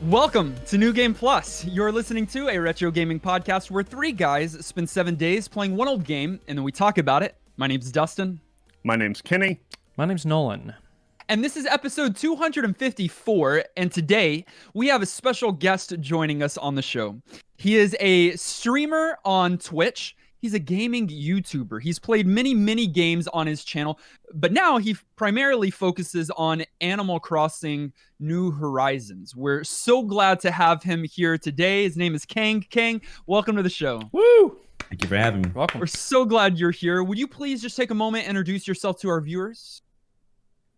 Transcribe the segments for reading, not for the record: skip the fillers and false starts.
Welcome to New Game Plus. You're listening to a retro gaming podcast where three guys spend 7 days playing one old game and then we talk about it. My name's Dustin. My name's Kenny. My name's Nolan. And this is episode 254, and today we have a special guest joining us on the show. He is a streamer on Twitch. He's a gaming YouTuber. He's played many games on his channel, but now he primarily focuses on Animal Crossing New Horizons. We're so glad to have him here today. His name is Kang. Kang, welcome to the show. Woo! Thank you for having me. Welcome. We're so glad you're here. Would you please just take a moment and introduce yourself to our viewers?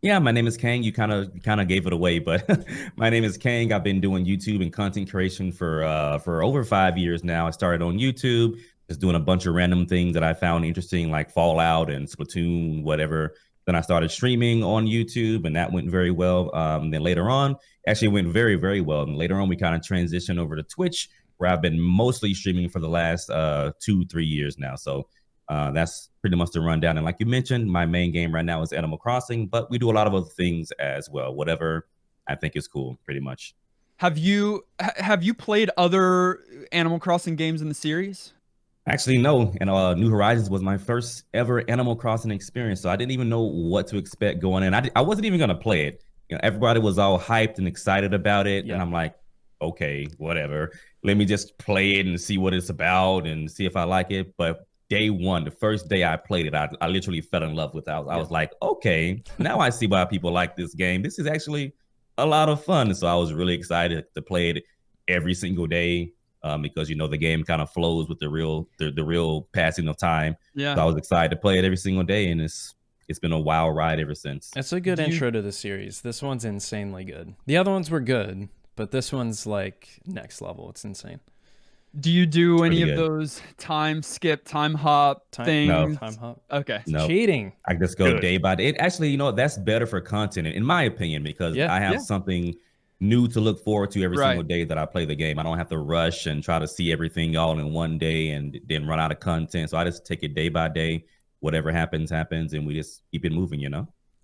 Yeah, my name is Kang. You kind of gave it away, but my name is Kang. I've been doing YouTube and content creation for over 5 years now. I started on YouTube, just doing a bunch of random things that I found interesting, like Fallout and Splatoon, whatever. Then I started streaming on YouTube, and that went very well. Then later on, actually went very well. And later on, we kind of transitioned over to Twitch, where I've been mostly streaming for the last 2-3 years now. So that's pretty much the rundown. And like you mentioned, my main game right now is Animal Crossing, but we do a lot of other things as well. Whatever I think is cool, pretty much. Have you played other Animal Crossing games in the series? Actually, no. And New Horizons was my first ever Animal Crossing experience, so I didn't even know what to expect going in. I wasn't even gonna play it. You know, everybody was all hyped and excited about it, and I'm like, okay, whatever. Let me just play it and see what it's about and see if I like it. But day one, the first day I played it, I literally fell in love with it. I was like, okay, now I see why people like this game. This is actually a lot of fun. So I was really excited to play it every single day. Because the game kind of flows with the real passing of time. Yeah. So I was excited to play it every single day, and it's been a wild ride ever since. It's a good intro to the series. This one's insanely good. The other ones were good, but this one's like next level. It's insane. Do you do any of those time skip, time hop things? No. Time hop. Okay. It's cheating. I just go day by day. It actually, that's better for content, in my opinion, because I have something new to look forward to every single day that I play the game. I don't have to rush and try to see everything all in one day and then run out of content. So I just take it day by day. Whatever happens, and we just keep it moving,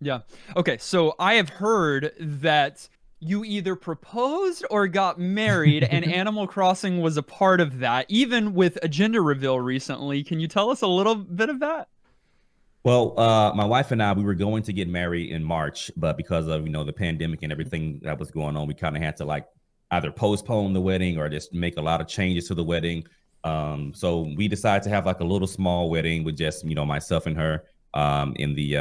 Yeah. Okay, so I have heard that you either proposed or got married, and Animal Crossing was a part of that, even with a gender reveal recently. Can you tell us a little bit of that? Well, my wife and I, we were going to get married in March, but because of, the pandemic and everything that was going on, we kind of had to either postpone the wedding or just make a lot of changes to the wedding. So we decided to have a little small wedding with just, myself and her in the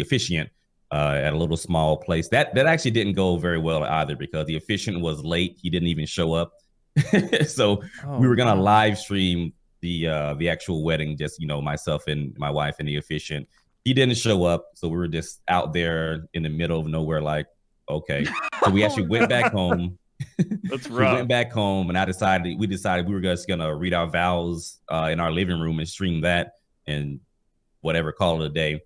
officiant at a little small place. That actually didn't go very well either because the officiant was late. He didn't even show up. So we were going to live stream the actual wedding, just myself and my wife and the officiant. He didn't show up, so we were just out there in the middle of nowhere, like, okay. So we actually went back home. That's rough. We went back home, and we decided we were just gonna read our vows in our living room and stream that and whatever, call it a day.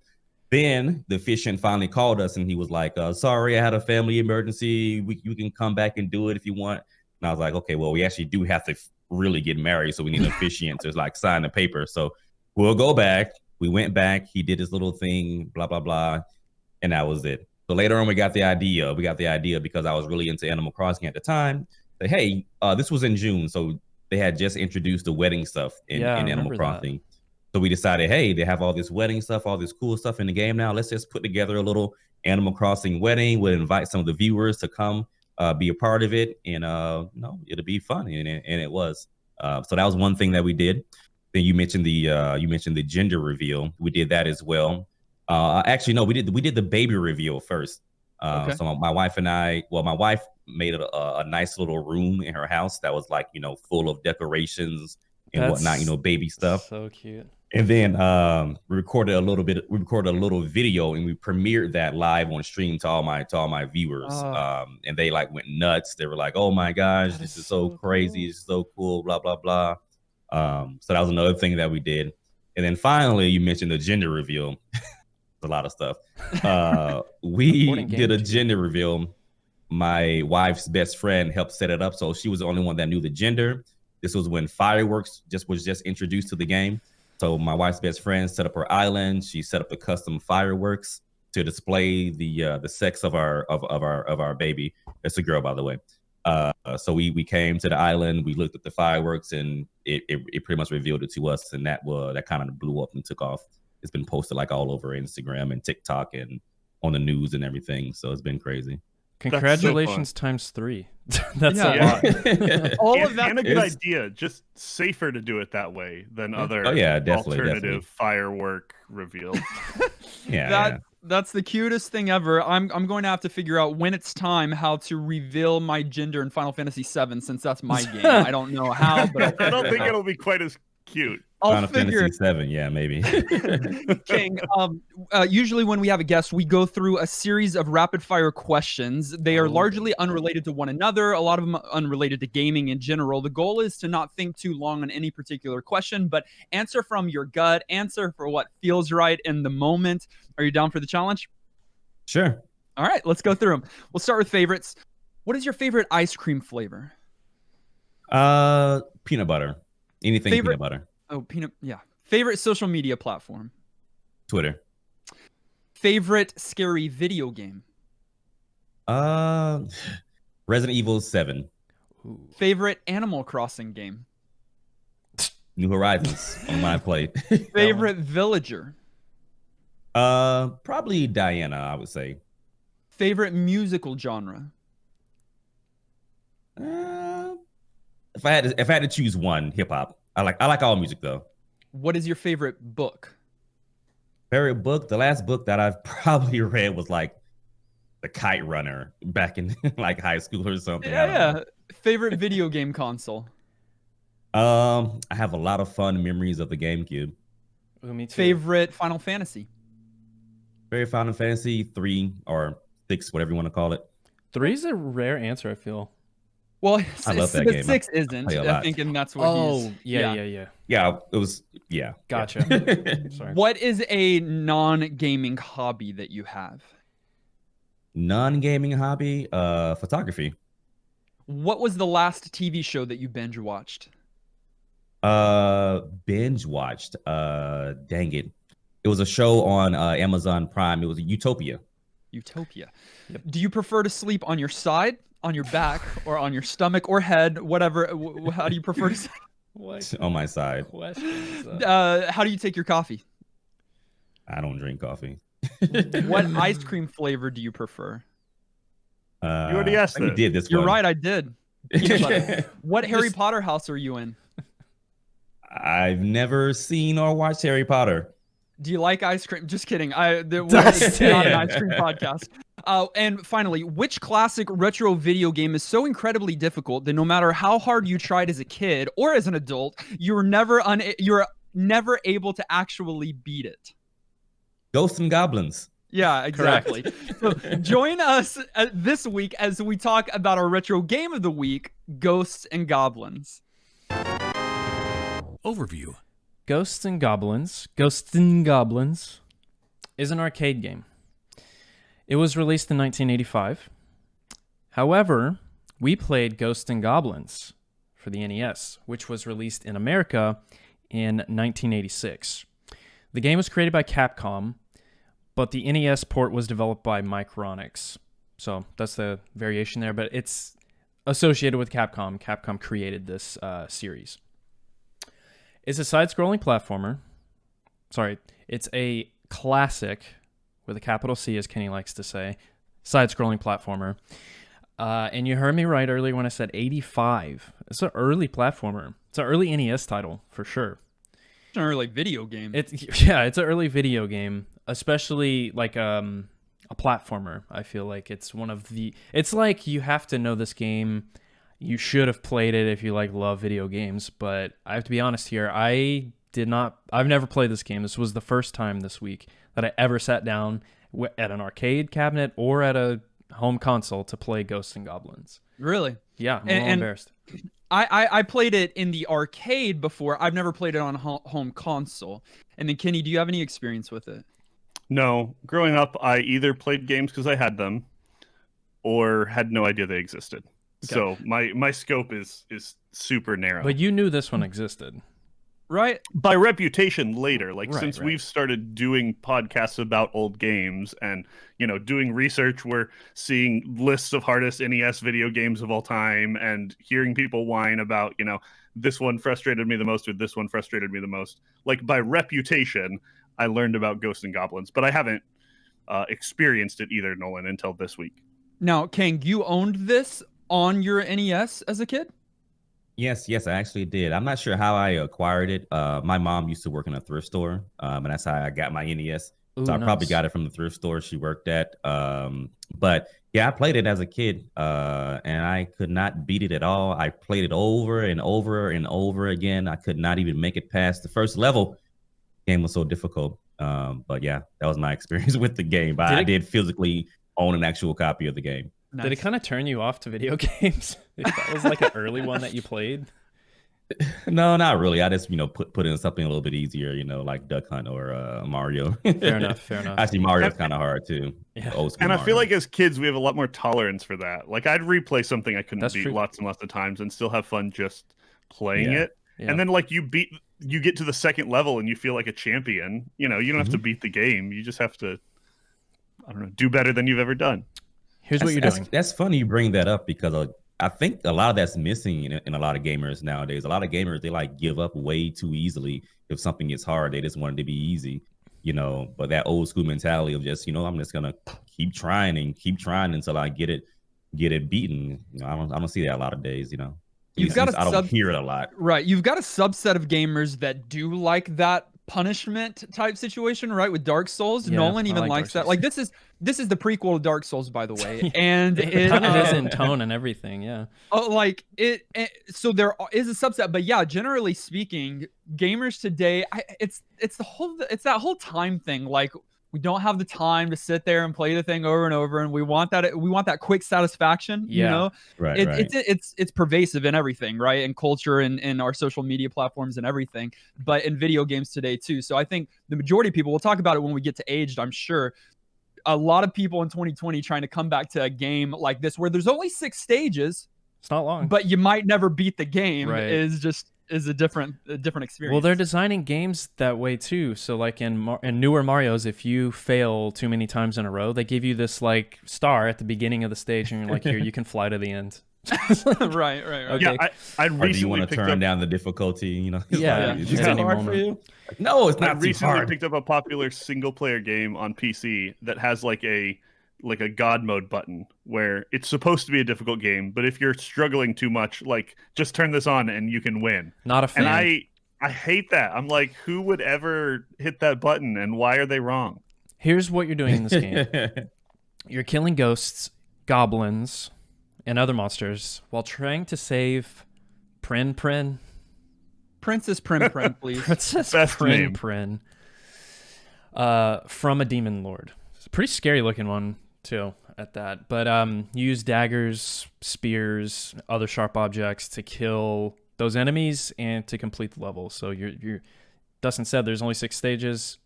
Then the officiant finally called us, and he was like, sorry, I had a family emergency. You can come back and do it if you want. And I was like, okay, well, we actually do have to really get married, so we need an officiant to sign the paper. So we'll go back. We went back. He did his little thing, blah blah blah, and that was it. So later on, we got the idea because I was really into Animal Crossing at the time. That, hey, this was in June, so they had just introduced the wedding stuff in Animal Crossing. So we decided, hey, they have all this wedding stuff, all this cool stuff in the game now. Let's just put together a little Animal Crossing wedding. We'll invite some of the viewers to come be a part of it, and it'll be fun, and it was. So that was one thing that we did. Then you mentioned the gender reveal. We did that as well. Actually, no, we did the baby reveal first. So my wife and I, my wife made a nice little room in her house that was full of decorations and whatnot, baby stuff. So cute. And then we recorded a little video, and we premiered that live on stream to all my viewers. And they went nuts. They were like, "Oh my gosh, this is so crazy! It's so cool!" Blah blah blah. So that was another thing that we did. And then finally, you mentioned the gender reveal. A lot of stuff. We did a gender reveal. My wife's best friend helped set it up, so she was the only one that knew the gender. This was when fireworks was just introduced to the game. So my wife's best friend set up her island. She set up the custom fireworks. to display the sex of our baby. It's a girl, by the way. So we came to the island, we looked at the fireworks, and it pretty much revealed it to us, and that kind of blew up and took off. It's been posted like all over Instagram and TikTok and on the news and everything. So it's been crazy. Congratulations times 3. That's Yeah. a lot. All of that and a good is- idea. Just safer to do it that way than other definitely. alternative firework reveal. Yeah. That's the cutest thing ever. I'm going to have to figure out when it's time how to reveal my gender in Final Fantasy VII, since that's my game. I don't know how, but I don't think it'll be quite as cute. I'll Final figure. Fantasy VII, yeah, maybe. King, usually when we have a guest, we go through a series of rapid fire questions. They are largely unrelated to one another, a lot of them unrelated to gaming in general. The goal is to not think too long on any particular question, but answer from your gut, answer for what feels right in the moment. Are you down for the challenge? Sure. All right, let's go through them. We'll start with favorites. What is your favorite ice cream flavor? Peanut butter. Anything Favorite- peanut butter. Oh, yeah. Favorite social media platform? Twitter. Favorite scary video game? Resident Evil 7. Ooh. Favorite Animal Crossing game? New Horizons on my plate. Favorite villager? Probably Diana, I would say. Favorite musical genre? If I had to choose one, hip hop. I like all music though. What is your favorite book? Favorite book? The last book that I've probably read was like The Kite Runner back in like high school or something. I don't know. Favorite video game console? I have a lot of fun memories of the GameCube. Ooh, me too. Favorite Final Fantasy? Favorite Final Fantasy 3 or 6, whatever you want to call it. 3 is a rare answer, I feel. Well, I love that but game. 6 isn't. play a I lot. think, and that's what Oh, he's... yeah. Yeah, it was. Yeah, Gotcha. yeah. Sorry. What is a non-gaming hobby that you have? Non-gaming hobby, photography. What was the last TV show that you binge watched? Binge watched. Dang it. It was a show on Amazon Prime. It was Utopia. Utopia. Do you prefer to sleep on your side, on your back, or on your stomach or head? Whatever. How do you prefer to sleep? What On my side. question is that? How do you take your coffee? I don't drink coffee. What ice cream flavor do you prefer? You already asked I think we that. did this You're one. right, I did. Peanut butter. What Harry Potter house are you in? I've never seen or watched Harry Potter. Do you like ice cream? Just kidding. We're Dustin. not an ice cream podcast. And finally, which classic retro video game is so incredibly difficult that no matter how hard you tried as a kid or as an adult, you're never able to actually beat it? Ghosts and Goblins. Yeah, exactly. So join us this week as we talk about our retro game of the week, Ghosts and Goblins. Overview. Ghosts and Goblins is an arcade game. It was released in 1985. However, we played Ghosts and Goblins for the NES, which was released in America in 1986. The game was created by Capcom, but the NES port was developed by Micronix. So that's the variation there, but it's associated with Capcom. Capcom created this series. It's a side-scrolling platformer. Sorry, it's a classic, with a capital C, as Kenny likes to say, side-scrolling platformer. And you heard me right earlier when I said 85. It's an early platformer. It's an early NES title, for sure. It's an early video game. It's an early video game, especially like a platformer. I feel like it's one of the... It's like you have to know this game. You should have played it if you love video games, but I have to be honest here. I've never played this game. This was the first time this week that I ever sat down at an arcade cabinet or at a home console to play Ghosts and Goblins. Really? Yeah, I'm a little embarrassed. I played it in the arcade before. I've never played it on home console. And then Kenny, do you have any experience with it? No. Growing up, I either played games because I had them or had no idea they existed. Okay. So my scope is super narrow. But you knew this one existed. right? By reputation later, like Right, since right. we've started doing podcasts about old games and doing research, we're seeing lists of hardest NES video games of all time and hearing people whine about this one frustrated me the most or this one frustrated me the most. Like by reputation, I learned about Ghosts and Goblins, but I haven't experienced it either, Nolan, until this week. Now, Kang, you owned this on your NES as a kid? Yes, I actually did. I'm not sure how I acquired it. My mom used to work in a thrift store, and that's how I got my NES. Ooh, So I probably nice. got it from the thrift store she worked at. But yeah, I played it as a kid, and I could not beat it at all. I played it over and over and over again. I could not even make it past the first level. The game was so difficult. But yeah, that was my experience with the game. But I did physically own an actual copy of the game. Nice. Did it kind of turn you off to video games? If that was like an early one that you played? No, not really. I just put in something a little bit easier, like Duck Hunt or Mario. Fair enough. Actually, Mario's kind of hard too. Yeah. Old school And I feel Mario. like as kids, we have a lot more tolerance for that. Like I'd replay something I couldn't That's beat true. lots and lots of times and still have fun just playing it. Yeah. And then like you get to the second level and you feel like a champion. You don't have to beat the game. You just have to, I don't know, do better than you've ever done. Here's what you're doing. That's funny you bring that up because I think a lot of that's missing in a lot of gamers nowadays. A lot of gamers, they like give up way too easily. If something gets hard, they just want it to be easy, but that old school mentality of just, I'm just going to keep trying until I get it beaten. I don't see that a lot of days, You've got I don't hear it a lot. Right. You've got a subset of gamers that do like that punishment type situation, right? With Dark Souls. Yeah, Nolan I even like likes Dark that. Like this is the prequel to Dark Souls, by the way. And It kind of is in tone and everything, yeah. So there is a subset, but yeah, generally speaking, gamers today, it's that whole time thing. Like we don't have the time to sit there and play the thing over and over, and we want that quick satisfaction. Yeah. Right. It's pervasive in everything, right? In culture and in our social media platforms and everything, but in video games today too. So I think the majority of people, we'll talk about it when we get to aged, I'm sure. A lot of people in 2020 trying to come back to a game like this where there's only 6 stages. It's not long. But you might never beat the game. Right. is a different experience. Well, they're designing games that way too. So like in newer Marios, if you fail too many times in a row, they give you this like star at the beginning of the stage, and you're like, here, you can fly to the end. right. Okay. Yeah, I Or do you recently want to picked turn up. down the difficulty? Yeah, is at it any hard moment. for you? No, it's I not too recently hard. picked up a popular single player game on PC that has like a God mode button where it's supposed to be a difficult game, but if you're struggling too much, like just turn this on and you can win. Not a fan. And I hate that. I'm like, who would ever hit that button and why are they wrong? Here's what you're doing in this game. You're killing ghosts, goblins, and other monsters while trying to save Princess Prin, please. Princess Best name. Prin from a demon lord. It's a pretty scary looking one too at that. But you use daggers, spears, other sharp objects to kill those enemies and to complete the level. So you're Dustin said there's only 6 stages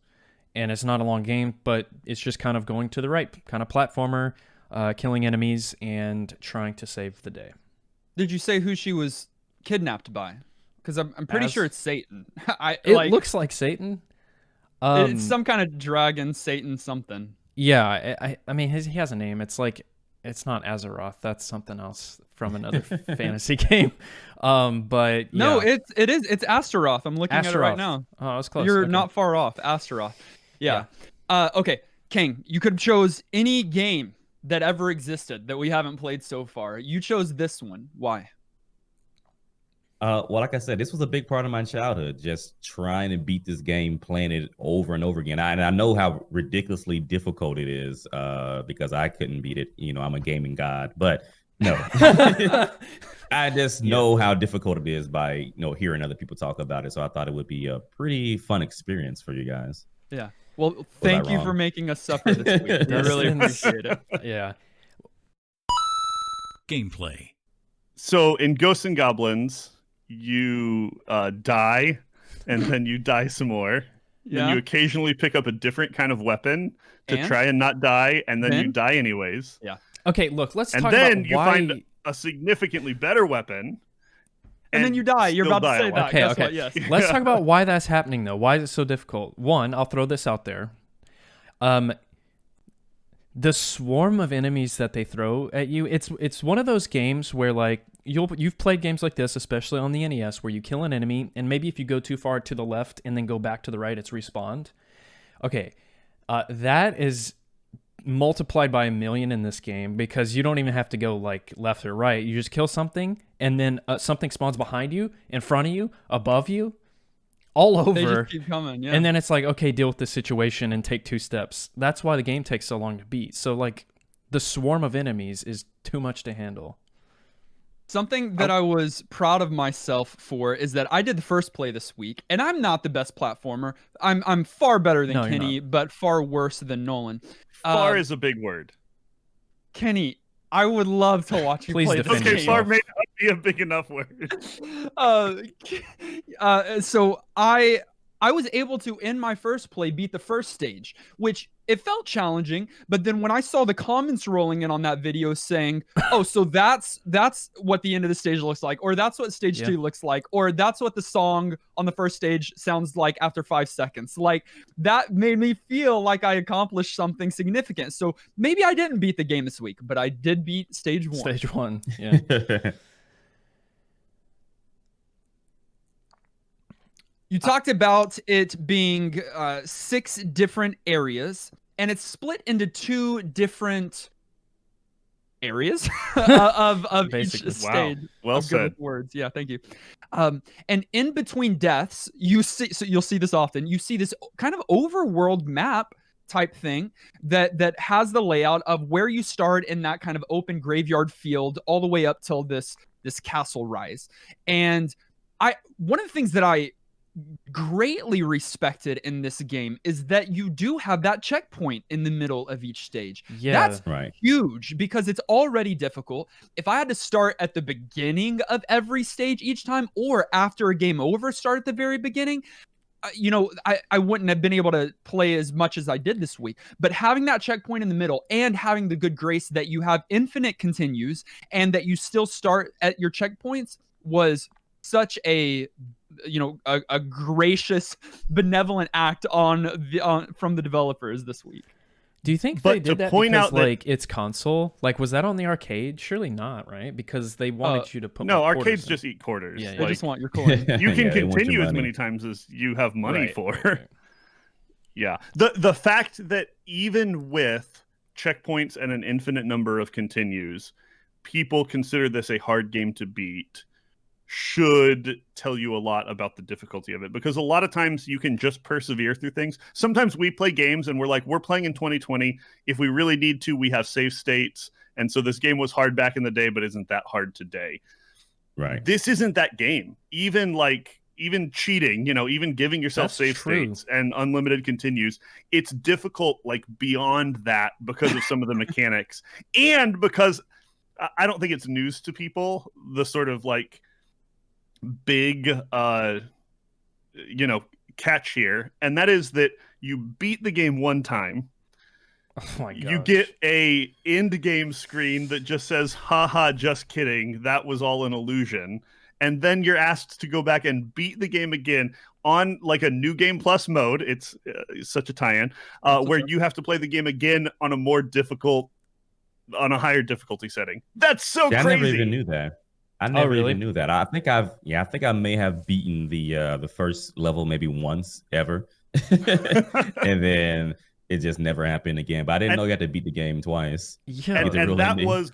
and it's not a long game, but it's just kind of going to the right kind of platformer, killing enemies and trying to save the day. Did you say who she was kidnapped by? Because I'm pretty sure it's Satan. It looks like Satan. It's some kind of dragon, Satan, something. Yeah, I mean, he has a name. It's like, it's not Azeroth. That's something else from another fantasy game. But no, yeah. it's Astaroth. I'm looking at it right now. Oh, I was close. You're Okay. not far off. Astaroth. Yeah. Okay, King, you could have chose any game that ever existed that we haven't played so far. You chose this one. Why? Well, like I said, this was a big part of my childhood, just trying to beat this game, playing it over and over again. And I know how ridiculously difficult it is because I couldn't beat it. I'm a gaming god, but no, I just know how difficult it is by hearing other people talk about it. So I thought it would be a pretty fun experience for you guys. Yeah. Well, thank you for making us suffer this week. I really appreciate it. Yeah. Gameplay. So in Ghosts and Goblins, you die and then you die some more. Yeah. Then you occasionally pick up a different kind of weapon to And? try and not die, and then you Then? die anyways. Okay, look, let's And talk then about you why... find a significantly better weapon, and then you die. You're still about to die say a lot. that. Okay, Guess okay. what? Yes. Let's talk about why that's happening, though. Why is it so difficult? One, I'll throw this out there. The swarm of enemies that they throw at you, it's one of those games where, like, you've played games like this, especially on the NES, where you kill an enemy, and maybe if you go too far to the left and then go back to the right, it's respawned. Okay, that is multiplied by 1,000,000 in this game, because you don't even have to go like left or right. You just kill something, and then something spawns behind you, in front of you, above you, all over. They just keep coming, yeah. And then it's like, okay, deal with the situation and take 2 steps. That's why the game takes so long to beat. So, like, the swarm of enemies is too much to handle. Something that I was proud of myself for is that I did the first play this week, and I'm not the best platformer. I'm far better than No, you're Kenny, but far worse than Nolan. Far is a big word. Kenny, I would love to watch you Please play defend this Okay, game. far may not be a big enough word. So I was able to, in my first play, beat the first stage, which it felt challenging. But then when I saw the comments rolling in on that video saying, "Oh, so that's what the end of the stage looks like, or that's what stage 2 looks like, or that's what the song on the first stage sounds like after 5 seconds," like, that made me feel like I accomplished something significant. So maybe I didn't beat the game this week, but I did beat stage 1. Stage 1, yeah. You talked about it being 6 different areas, and it's split into 2 different areas of each Basically. stage. Wow. Well I'm good said. with words. Yeah, thank you. And in between deaths, you'll see this often. You see this kind of overworld map type thing that has the layout of where you start in that kind of open graveyard field all the way up till this castle rise. And one of the things that I greatly respected in this game is that you do have that checkpoint in the middle of each stage. Yeah. That's Right. huge, because it's already difficult. If I had to start at the beginning of every stage each time, or after a game over, start at the very beginning, I wouldn't have been able to play as much as I did this week. But having that checkpoint in the middle, and having the good grace that you have infinite continues and that you still start at your checkpoints, was such a gracious, benevolent act from the developers this week. Do you think But they to did that point because, out that- like, it's console? Like, was that on the arcade? Surely not, right? Because they wanted you to put No, more quarters arcades in. just eat quarters. Yeah, yeah. They Like, just want your coin. you can Yeah, they want your continue as money. many times as you have money Right, for. right. Yeah. The fact that even with checkpoints and an infinite number of continues, people consider this a hard game to beat should tell you a lot about the difficulty of it, because a lot of times you can just persevere through things. Sometimes we play games and we're like, we're playing in 2020. If we really need to, we have save states. And so this game was hard back in the day, but isn't that hard today. Right. This isn't that game. Even cheating, even giving yourself That's save true. states and unlimited continues, it's difficult, like, beyond that, because of some of the mechanics, and because I don't think it's news to people, the sort of, like, big catch here, and that is that you beat the game one time. Oh my gosh. You get a end game screen that just says, haha, just kidding, that was all an illusion. And then you're asked to go back and beat the game again on, like, a new game plus mode. It's such a tie-in where you have to play the game again on a higher difficulty setting. That's so Yeah, crazy. I never even knew that. I never really? even knew that. I think I may have beaten the first level maybe once ever, and then it just never happened again. But I didn't know you had to beat the game twice. Yeah. Get the and real that ending.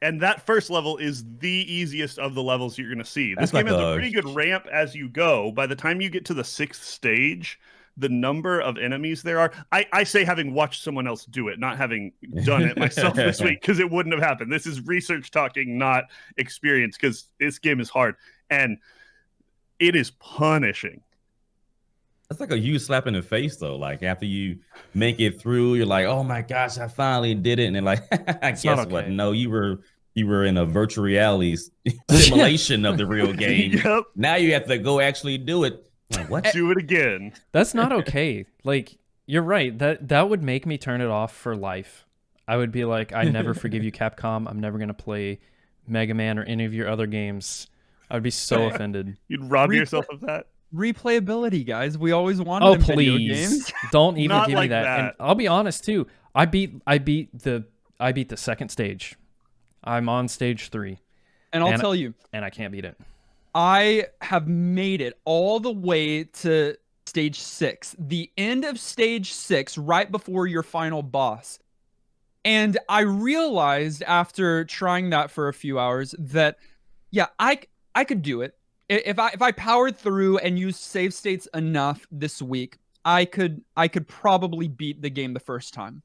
and that first level is the easiest of the levels you're going to see. This That's game like has a a- pretty good ramp as you go. By the time you get to the 6th stage, the number of enemies there are, I say, having watched someone else do it, not having done it myself this week, because it wouldn't have happened. This is research talking, not experience, because this game is hard and it is punishing. That's like a huge slap in the face, though. Like, after you make it through, you're like, "Oh my gosh, I finally did it!" And then, like, guess not what? okay. No, you were in a virtual reality simulation of the real game. Yep. Now you have to go actually do it. Like, what? Do it again. That's not okay. Like, you're right. That would make me turn it off for life. I would be like, I never forgive you, Capcom. I'm never going to play Mega Man or any of your other games. I'd be so offended. You'd rob yourself of that. Replayability, guys. We always wanted Oh, in video please. games. Don't even Not give like me that. And that. I'll be honest too. I beat the second stage. I'm on stage 3. And I'll tell you, And I can't beat it. I have made it all the way to stage 6, the end of stage 6, right before your final boss. And I realized after trying that for a few hours that, yeah, I could do it. If I powered through and used save states enough this week, I could probably beat the game the first time.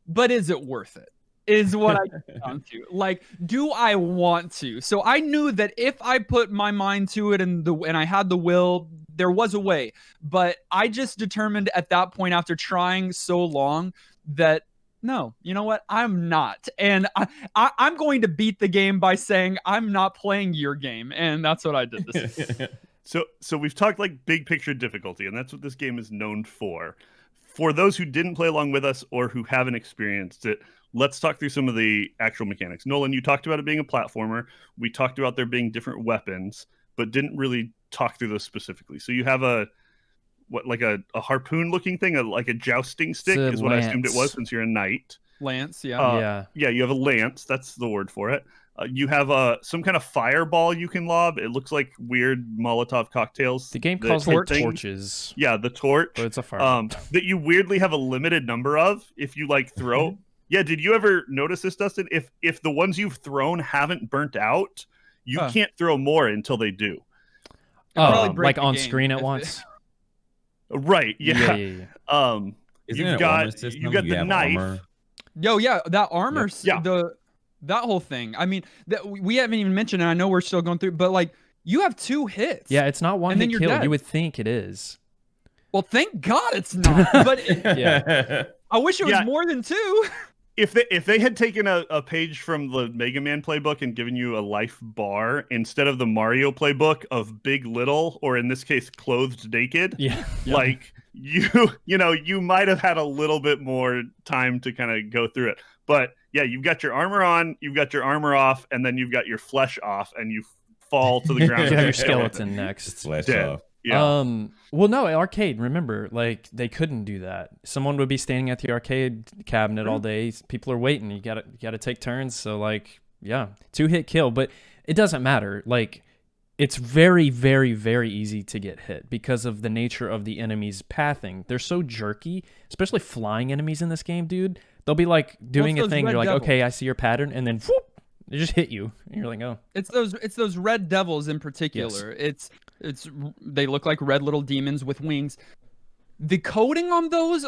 But is it worth it? Is what I get down to. Like, do I want to? So I knew that if I put my mind to it and I had the will, there was a way. But I just determined at that point, after trying so long, that no, you know what? I'm not. And I'm going to beat the game by saying I'm not playing your game. And that's what I did this. So we've talked like big picture difficulty, and that's what this game is known for. For those who didn't play along with us or who haven't experienced it, let's talk through some of the actual mechanics. Nolan, you talked about it being a platformer. We talked about there being different weapons, but didn't really talk through those specifically. So you have a harpoon looking thing, like a jousting stick is what I assumed it was, since you're a knight. Lance, yeah. Yeah, you have a lance. That's the word for it. You have some kind of fireball you can lob. It looks like weird Molotov cocktails. The game calls them torches. Yeah, the torch. But it's a fireball. That you weirdly have a limited number of if you like throw. Yeah, did you ever notice this, Dustin? If the ones you've thrown haven't burnt out, you can't throw more until they do. Like on screen at once? Right, yeah. Isn't you've got the knife. Armor? Yo, yeah, that armor, yeah. That whole thing. I mean, we haven't even mentioned, and I know we're still going through, but like, you have 2 hits. Yeah, it's not one hit kill. Dead. You would think it is. Well, thank God it's not. But yeah, I wish it was more than 2. If they had taken a page from the Mega Man playbook and given you a life bar instead of the Mario playbook of Big Little, or in this case Clothed Naked, like you might have had a little bit more time to kind of go through it. But yeah, you've got your armor on, you've got your armor off, and then you've got your flesh off, and you fall to the ground. You have your skeleton next. Flesh off. Yeah. Well, no, arcade. Remember, like they couldn't do that. Someone would be standing at the arcade cabinet all day. People are waiting. You gotta take turns. So like, yeah, 2-hit kill. But it doesn't matter. Like, it's very, very, very easy to get hit because of the nature of the enemies' pathing. They're so jerky, especially flying enemies in this game, dude. They'll be like doing a thing. You're like, okay, I see your pattern, and then whoop, they just hit you. And you're like, oh. It's those red devils in particular. Yes. They look like red little demons with wings. The coding on those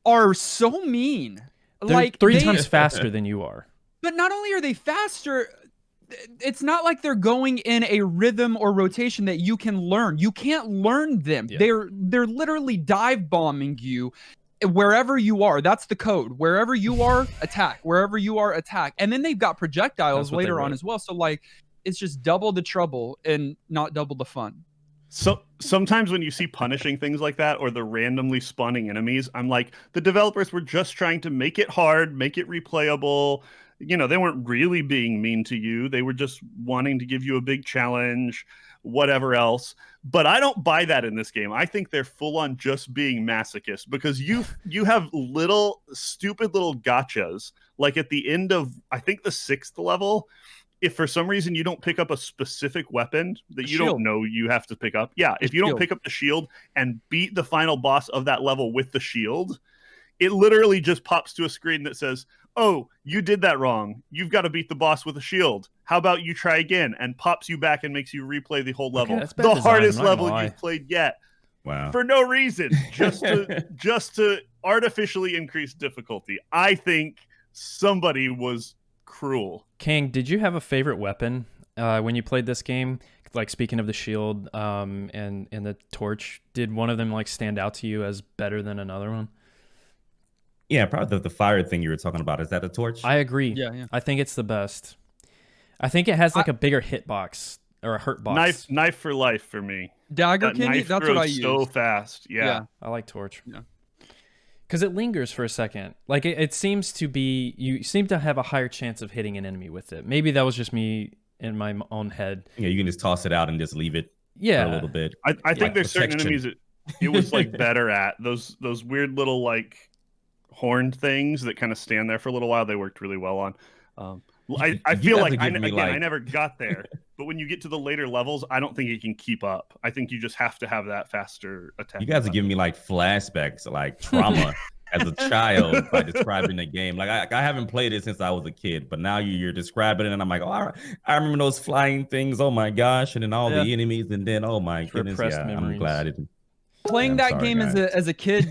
are so mean. They're like 3 times faster than you are. But not only are they faster, it's not like they're going in a rhythm or rotation that you can learn. You can't learn them. Yeah. They're literally dive bombing you wherever you are. That's the code. Wherever you are, attack. Wherever you are, attack. And then they've got projectiles later on as well. So like, it's just double the trouble and not double the fun. So sometimes when you see punishing things like that, or the randomly spawning enemies, I'm like, the developers were just trying to make it hard, make it replayable. They weren't really being mean to you. They were just wanting to give you a big challenge, whatever else. But I don't buy that in this game. I think they're full on just being masochists, because you have stupid little gotchas. Like at the end of, I think, the 6th level, if for some reason you don't pick up a specific weapon that you don't know you have to pick up. Yeah, if you don't pick up the shield and beat the final boss of that level with the shield, it literally just pops to a screen that says, oh, you did that wrong. You've got to beat the boss with a shield. How about you try again? And pops you back and makes you replay the whole level. The hardest level you've played yet. Wow. For no reason. Just to artificially increase difficulty. I think somebody was cruel. Kang, did you have a favorite weapon when you played this game? Like, speaking of the shield and the torch, did one of them like stand out to you as better than another one? Yeah, probably the fire thing you were talking about. Is that a torch? I agree. Yeah. I think it's the best. I think it has like a bigger hitbox or a hurt box. Knife for life for me. Dagger candy. That's what I use. So fast. Yeah. I like torch. Yeah. Because it lingers for a second. Like, it seems to be, you seem to have a higher chance of hitting an enemy with it. Maybe that was just me in my own head. Yeah, you can just toss it out and just leave it Yeah, for a little bit. I think Like there's certain protection. enemies it was like better at those weird little like horned things that kind of stand there for a little while. They worked really well on. I You feel guys like are giving me, I like- never got there, but when you get to the later levels, I don't think it can keep up. I think you just have to have that faster attack. You guys are giving me like flashbacks, like trauma as a child by describing the game. Like I haven't played it since I was a kid, but now you're describing it, and I'm like, oh, I remember those flying things. Oh my gosh, and then all the enemies, and then oh my goodness, repressed yeah, memories. I'm glad I didn't. Playing I'm that sorry, game guys. as a kid,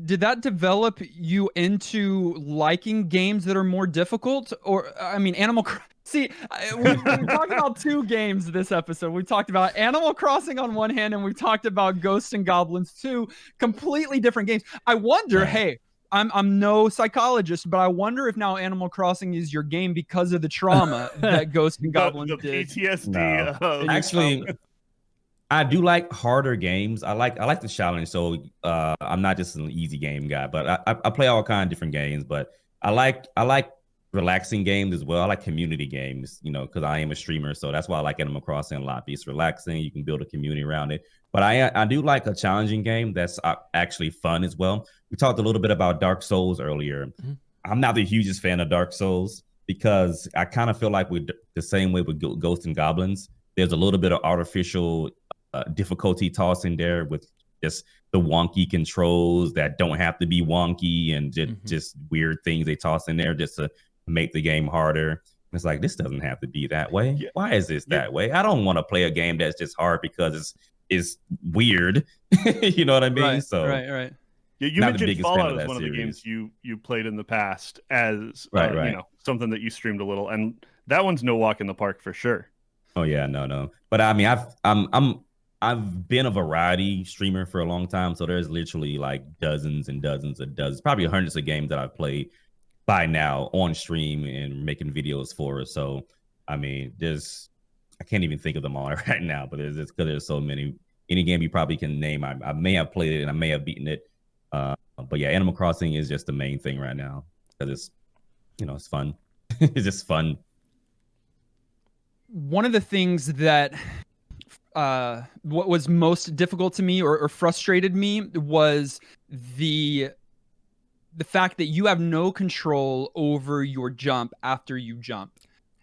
did that develop you into liking games that are more difficult? Or I mean, See, we've talked about two games this episode. We've talked about Animal Crossing on one hand, and we've talked about Ghosts and Goblins, two completely different games. I wonder, hey, I'm no psychologist, but I wonder if now Animal Crossing is your game because of the trauma that Ghosts and Goblins the did. PTSD. No. Actually, I do like harder games. I like the challenge. So I'm not just an easy game guy, but I play all kinds of different games. But I like relaxing games as well. I like community games, you know, because I am a streamer. So that's why I like Animal Crossing a lot. It's relaxing. You can build a community around it. But I do like a challenging game that's actually fun as well. We talked a little bit about Dark Souls earlier. Mm-hmm. I'm not the hugest fan of Dark Souls because I kind of feel like we're the same way with Ghosts and Goblins. There's a little bit of artificial difficulty tossed in there with just the wonky controls that don't have to be wonky and just weird things they toss in there just to make the game harder. It's like, this doesn't have to be that way. Yeah. Why is this that way? I don't want to play a game that's just hard because it's weird. You know what I mean? Right, so right. Yeah, you mentioned Fallout as one of the games you played in the past as right. You know, something that you streamed a little, and that one's no walk in the park for sure. Oh yeah, no. But I mean, I've been a variety streamer for a long time, so there's literally like dozens and dozens and dozens, probably hundreds of games that I've played by now on stream and making videos for. So I mean, I can't even think of them all right now, but it's because there's so many. Any game you probably can name, I may have played it and I may have beaten it. But yeah, Animal Crossing is just the main thing right now because it's, you know, it's fun. It's just fun. One of the things that what was most difficult to me or frustrated me was the fact that you have no control over your jump after you jump.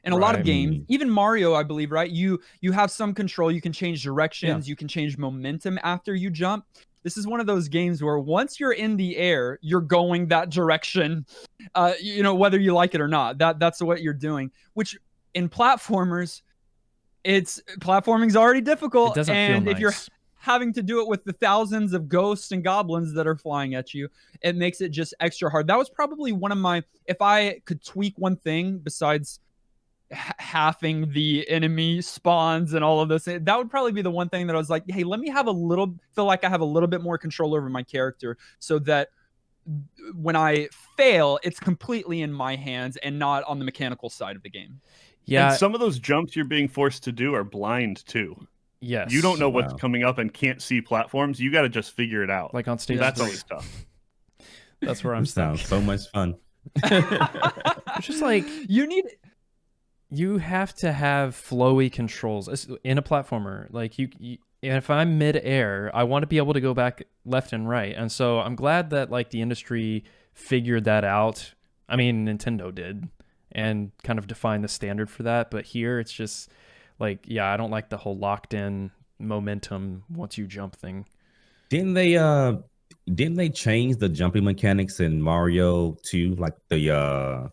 In a lot of games, even Mario, I believe, right? You have some control. You can change directions. You can change momentum after you jump. This is one of those games where once you're in the air, you're going that direction, you know, whether you like it or not. That's what you're doing, which in platforming's already difficult. It doesn't and feel if you're nice. having to do it with the thousands of ghosts and goblins that are flying at you, it makes it just extra hard. That was probably one of my, if I could tweak one thing besides halving the enemy spawns and all of this, that would probably be the one thing that I was like, hey, let me feel like I have a little bit more control over my character so that when I fail, it's completely in my hands and not on the mechanical side of the game. Yeah. And some of those jumps you're being forced to do are blind too. Yes. You don't know what's coming up and can't see platforms. You got to just figure it out. Like on stage. That's always tough. That's where I'm stuck. Sounds so much fun. It's just like you have to have flowy controls in a platformer. Like if I'm mid-air, I want to be able to go back left and right. And so I'm glad that like the industry figured that out. I mean, Nintendo did and kind of defined the standard for that. But here it's just like, yeah, I don't like the whole locked in momentum once you jump thing. Didn't they change the jumping mechanics in Mario 2? Like the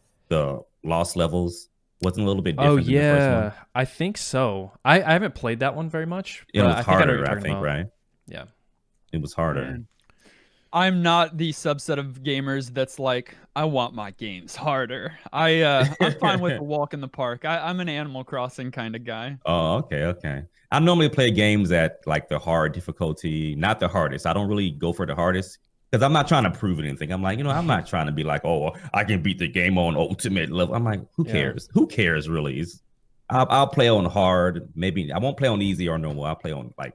lost levels wasn't a little bit different than the first one? I think so. I haven't played that one very much. It was harder, I think, right? Yeah. It was harder. Man. I'm not the subset of gamers that's like, I want my games harder. I'm fine with a walk in the park. I'm an Animal Crossing kind of guy. Oh, okay. I normally play games at like the hard difficulty, not the hardest. I don't really go for the hardest because I'm not trying to prove anything. I'm like, I'm not trying to be like, oh, I can beat the game on ultimate level. I'm like, who cares? Who cares really? I'll play on hard. Maybe I won't play on easy or normal. I'll play on like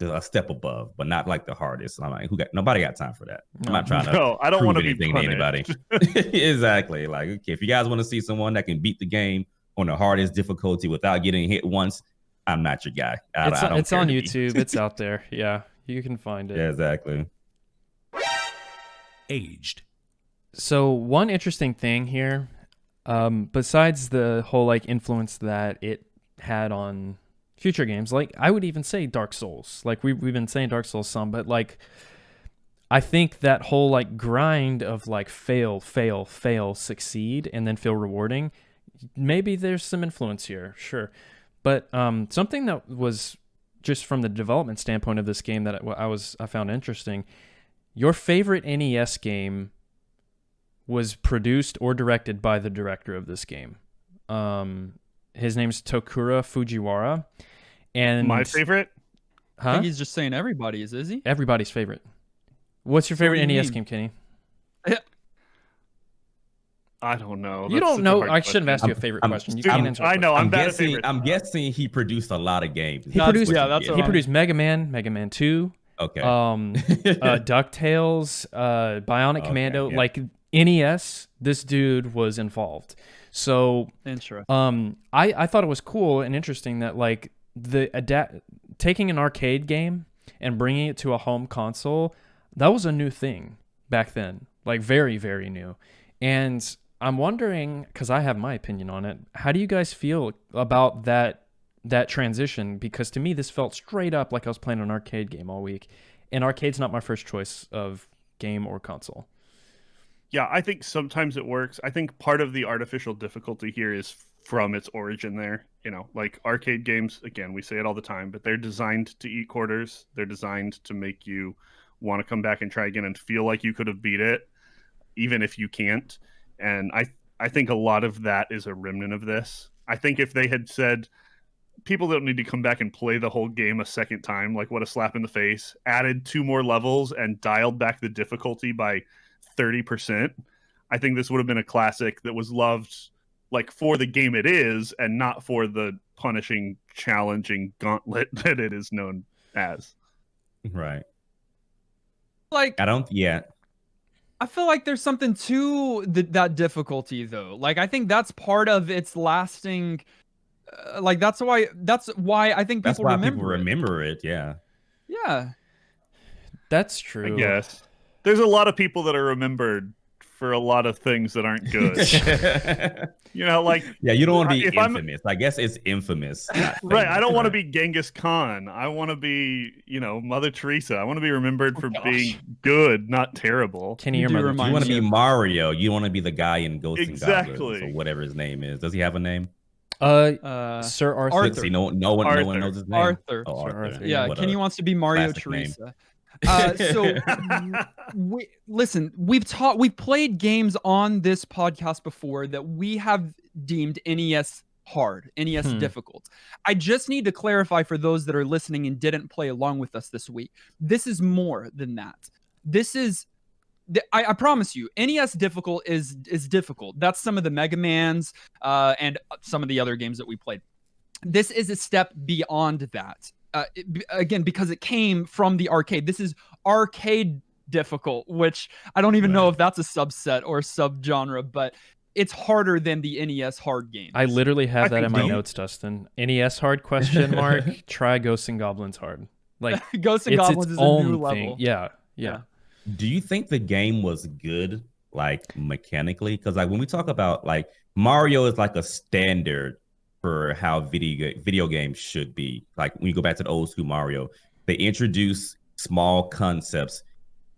a step above, but not like the hardest. I'm like, nobody got time for that. I'm not trying to. No, I don't want to be anything to anybody. Exactly. Like, okay, if you guys want to see someone that can beat the game on the hardest difficulty without getting hit once, I'm not your guy. I don't It's care on to be. YouTube. It's out there. Yeah, you can find it. Yeah, exactly. Aged. So one interesting thing here, besides the whole like influence that it had on future games, like I would even say Dark Souls. Like we've been saying Dark Souls some, but like I think that whole like grind of like fail, succeed, and then feel rewarding. Maybe there's some influence here, sure. But something that was just from the development standpoint of this game that I found interesting. Your favorite NES game was produced or directed by the director of this game. His name's Tokura Fujiwara. And My favorite? I Huh? think he's just saying everybody's, is he? Everybody's favorite. What's your favorite what do you NES mean? game, Kenny? I don't know. You That's don't such a know. hard I shouldn't have asked question. you a favorite I'm- question. You Dude, can't answer. a I know. question. I'm bad at favorites. I'm guessing he produced a lot of games. He produced. Yeah, that's what He I'm- produced Mega Man, Mega Man 2, Okay. DuckTales, Bionic Okay, Commando, yeah. like NES. This dude was involved. So Interesting. I thought it was cool and interesting that like taking an arcade game and bringing it to a home console, that was a new thing back then, like very, very new. And I'm wondering, because I have my opinion on it, how do you guys feel about that transition? Because to me, this felt straight up like I was playing an arcade game all week, and arcade's not my first choice of game or console. Yeah, I think sometimes it works. I think part of the artificial difficulty here is from its origin there. You know, like arcade games, again, we say it all the time, but they're designed to eat quarters. They're designed to make you want to come back and try again and feel like you could have beat it, even if you can't. And I think a lot of that is a remnant of this. I think if they had said, people don't need to come back and play the whole game a second time, like what a slap in the face, added 2 more levels and dialed back the difficulty by 30%, I think this would have been a classic that was loved like for the game it is and not for the punishing, challenging gauntlet that it is known as. Right. Like, I feel like there's something to that difficulty though. Like I think that's part of its lasting. Like that's why I think That's people why remember people it. remember it. Yeah. Yeah. That's I true. guess there's a lot of people that are remembered for a lot of things that aren't good. You know, like Yeah, you don't want to be if I'm- infamous. I guess it's infamous. not right. famous, I don't want to right? be Genghis Khan. I want to be, you know, Mother Teresa. I want to be remembered for gosh. being good, not terrible. Kenny, You your do mother. remind You want to me be of- Mario. You want to be the guy in Ghosts and Exactly. Goblins or whatever his name is. Does he have a name? Sir Arthur. Arthur. See, no one Arthur. knows his name. Arthur. Oh, Sir Arthur. Arthur, Yeah, What Kenny a wants to be Mario classic name. Teresa. So we've played games on this podcast before that we have deemed NES hard, NES difficult. I just need to clarify for those that are listening and didn't play along with us this week. This is more than that. This is I promise you, NES difficult is difficult. That's some of the Mega Mans and some of the other games that we played. This is a step beyond that. Again, because it came from the arcade. This is arcade difficult, which I don't even know if that's a subset or subgenre, but it's harder than the NES hard games. I literally have I that think in my don't- notes, Dustin. NES hard question mark. Try Ghosts and Goblins hard. Like Ghosts and it's Goblins its is a own new thing. level. Yeah. Do you think the game was good, like mechanically? Because like when we talk about like Mario is like a standard for how video games should be. Like when you go back to the old school Mario, they introduce small concepts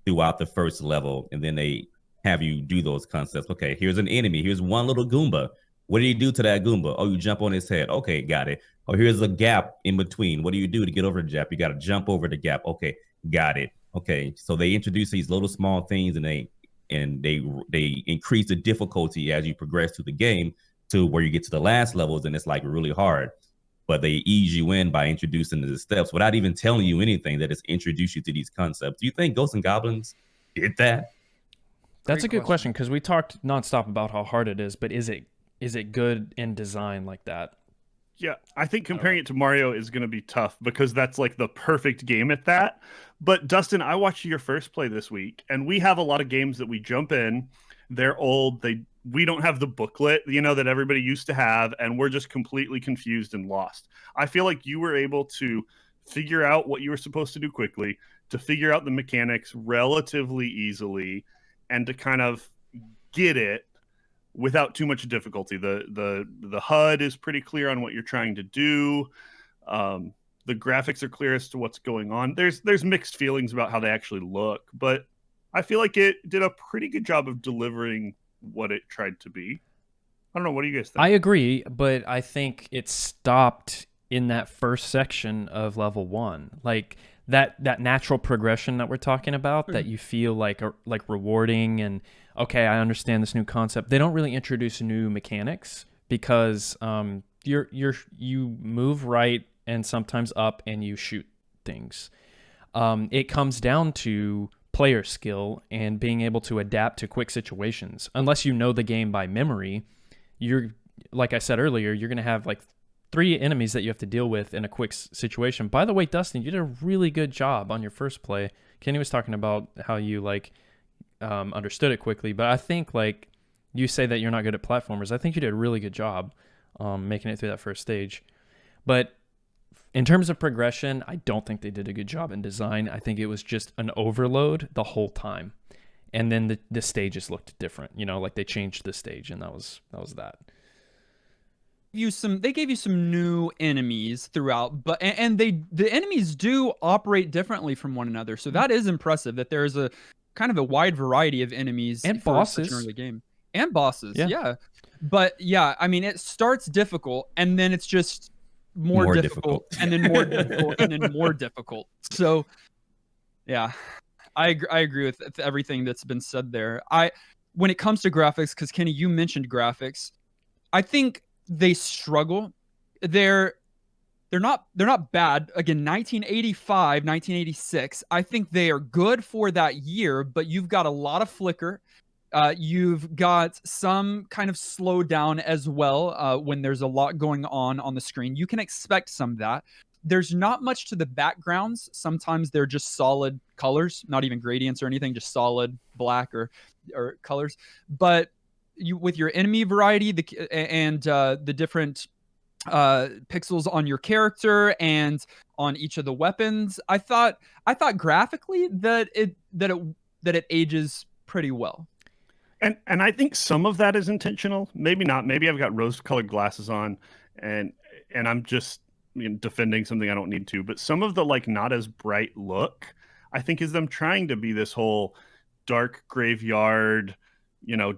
throughout the first level, and then they have you do those concepts. Okay, here's an enemy. Here's one little Goomba. What do you do to that Goomba? Oh, you jump on his head. Okay, got it. Oh, here's a gap in between. What do you do to get over the gap? You got to jump over the gap. Okay, got it. Okay, so they introduce these little small things, and they increase the difficulty as you progress through the game to where you get to the last levels, and it's like really hard. But they ease you in by introducing the steps without even telling you anything. That is introduce you to these concepts. Do you think Ghosts and Goblins did that? That's a Great good question because we talked nonstop about how hard it is, but is it good in design like that? Yeah, I think comparing it to Mario is going to be tough because that's like the perfect game at that. But Dustin, I watched your first play this week, and we have a lot of games that we jump in. They're old. we don't have the booklet, that everybody used to have, and we're just completely confused and lost. I feel like you were able to figure out what you were supposed to do quickly, to figure out the mechanics relatively easily, and to kind of get it without too much difficulty. The HUD is pretty clear on what you're trying to do. The graphics are clear as to what's going on. There's mixed feelings about how they actually look, but I feel like it did a pretty good job of delivering what it tried to be. I don't know. What do you guys think? I agree, but I think it stopped in that first section of level 1. Like that natural progression that we're talking about, that you feel like rewarding and okay, I understand this new concept. They don't really introduce new mechanics because you move right and sometimes up and you shoot things. It comes down to player skill and being able to adapt to quick situations. Unless you know the game by memory, you're, like I said earlier, you're going to have like 3 enemies that you have to deal with in a quick situation. By the way, Dustin, you did a really good job on your first play. Kenny was talking about how you understood it quickly, but I think you say that you're not good at platformers. I think you did a really good job making it through that first stage. But in terms of progression, I don't think they did a good job in design. I think it was just an overload the whole time. And then the stages looked different, like they changed the stage, and that was that. They gave you some new enemies throughout, but the enemies do operate differently from one another. So that is impressive that there's a kind of a wide variety of enemies and for bosses. such an early game. And bosses, yeah. But yeah, I mean, it starts difficult and then it's just more difficult and then more difficult and then more difficult. So yeah, I agree with everything that's been said there. When it comes to graphics, because Kenny, you mentioned graphics, I think they struggle. They're not bad. Again, 1985, 1986. I think they are good for that year, but you've got a lot of flicker. You've got some kind of slowdown as well when there's a lot going on the screen. You can expect some of that. There's not much to the backgrounds. Sometimes they're just solid colors, not even gradients or anything, just solid black or colors. But with your enemy variety and the different pixels on your character and on each of the weapons, I thought graphically that it ages pretty well. And I think some of that is intentional. Maybe not. Maybe I've got rose-colored glasses on, and I'm just defending something I don't need to. But some of the not as bright look, I think, is them trying to be this whole dark graveyard,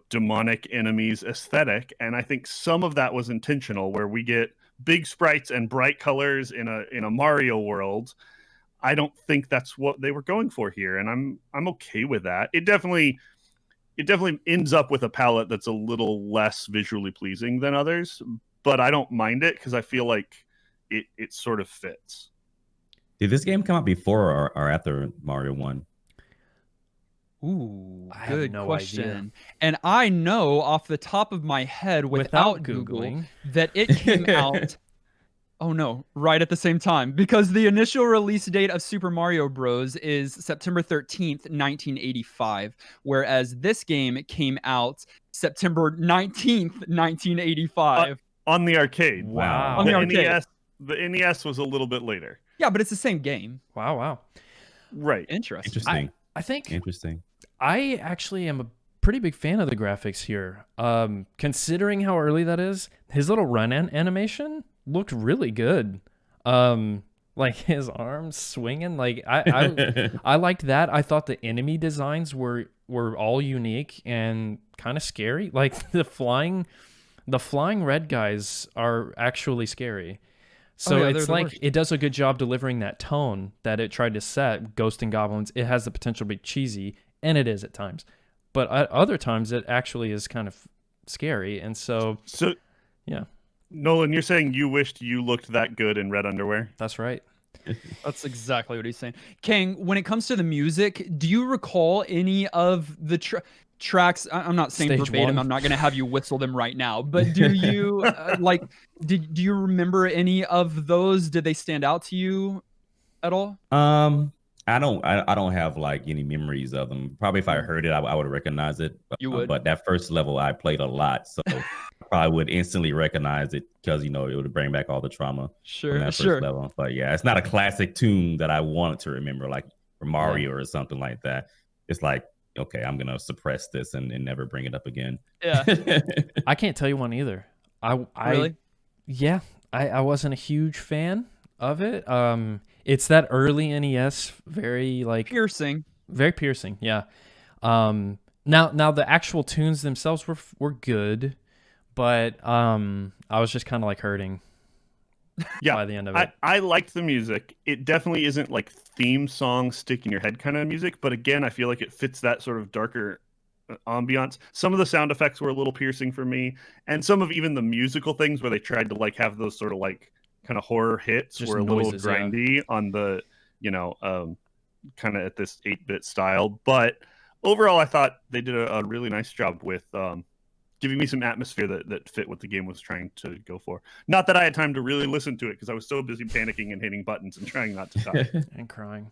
demonic enemies aesthetic. And I think some of that was intentional, where we get big sprites and bright colors in a Mario world. I don't think that's what they were going for here, and I'm okay with that. It definitely ends up with a palette that's a little less visually pleasing than others, but I don't mind it because I feel like it sort of fits. Did this game come out before or after Mario 1? Ooh, I good have no question. idea. And I know off the top of my head without Googling that it came out right at the same time, because the initial release date of Super Mario Bros. Is September 13th, 1985, whereas this game came out September 19th, 1985. On the arcade. Wow. On the arcade. The NES was a little bit later. Yeah, but it's the same game. Wow. Right. Interesting. I think Interesting. I actually am a pretty big fan of the graphics here. Considering how early that is, his little run animation looked really good. Like his arms swinging, I liked that. I thought the enemy designs were all unique and kind of scary. Like the flying red guys are actually scary. So it's it does a good job delivering that tone that it tried to set. Ghosts and Goblins, it has the potential to be cheesy, and it is at times. But at other times, it actually is kind of scary. And so yeah. Nolan, you're saying you wished you looked that good in red underwear? That's right. That's exactly what he's saying. Kang, when it comes to the music, do you recall any of the tracks? I'm not saying Stage verbatim. 1. I'm not going to have you whistle them right now. But do you do you remember any of those? Did they stand out to you at all? I I don't have like any memories of them. Probably if I heard it, I would recognize it. You would. But that first level I played a lot, so I probably would instantly recognize it because it would bring back all the trauma from that first level. But yeah, it's not a classic tune that I wanted to remember, like for Mario or something like that. It's like, okay, I'm gonna suppress this and never bring it up again. Yeah. I can't tell you one either. Really? Yeah, I wasn't a huge fan of it. It's that early NES, very like Piercing. Very piercing, yeah. Now the actual tunes themselves were good, but I was just kind of like hurting. Yeah, by the end of it. I liked the music. It definitely isn't like theme song stick in your head kind of music, but again, I feel like it fits that sort of darker ambiance. Some of the sound effects were a little piercing for me, and some of even the musical things where they tried to like have those sort of like kind of horror hits just were a noises, little grindy on the kind of at this 8-bit style. But overall, I thought they did a really nice job with giving me some atmosphere that fit what the game was trying to go for. Not that I had time to really listen to it because I was so busy panicking and hitting buttons and trying not to die. And crying.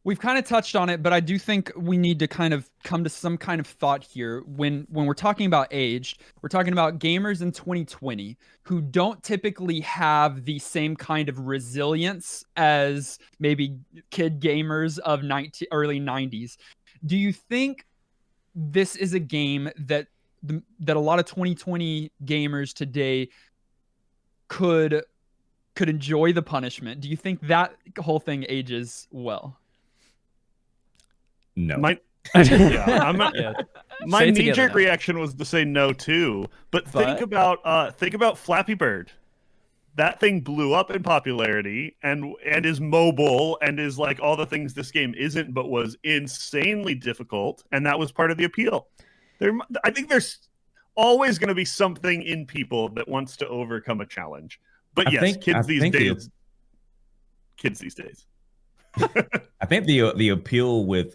We've kind of touched on it, but I do think we need to kind of come to some kind of thought here. When we're talking about aged, we're talking about gamers in 2020 who don't typically have the same kind of resilience as maybe kid gamers of early 90s. Do you think this is a game that a lot of 2020 gamers today could enjoy the punishment? Do you think that whole thing ages well? No. My knee-jerk reaction was to say no too. But think about Flappy Bird. That thing blew up in popularity and is mobile and is like all the things this game isn't, but was insanely difficult, and that was part of the appeal. I think there's always going to be something in people that wants to overcome a challenge. But kids these days. I think the appeal with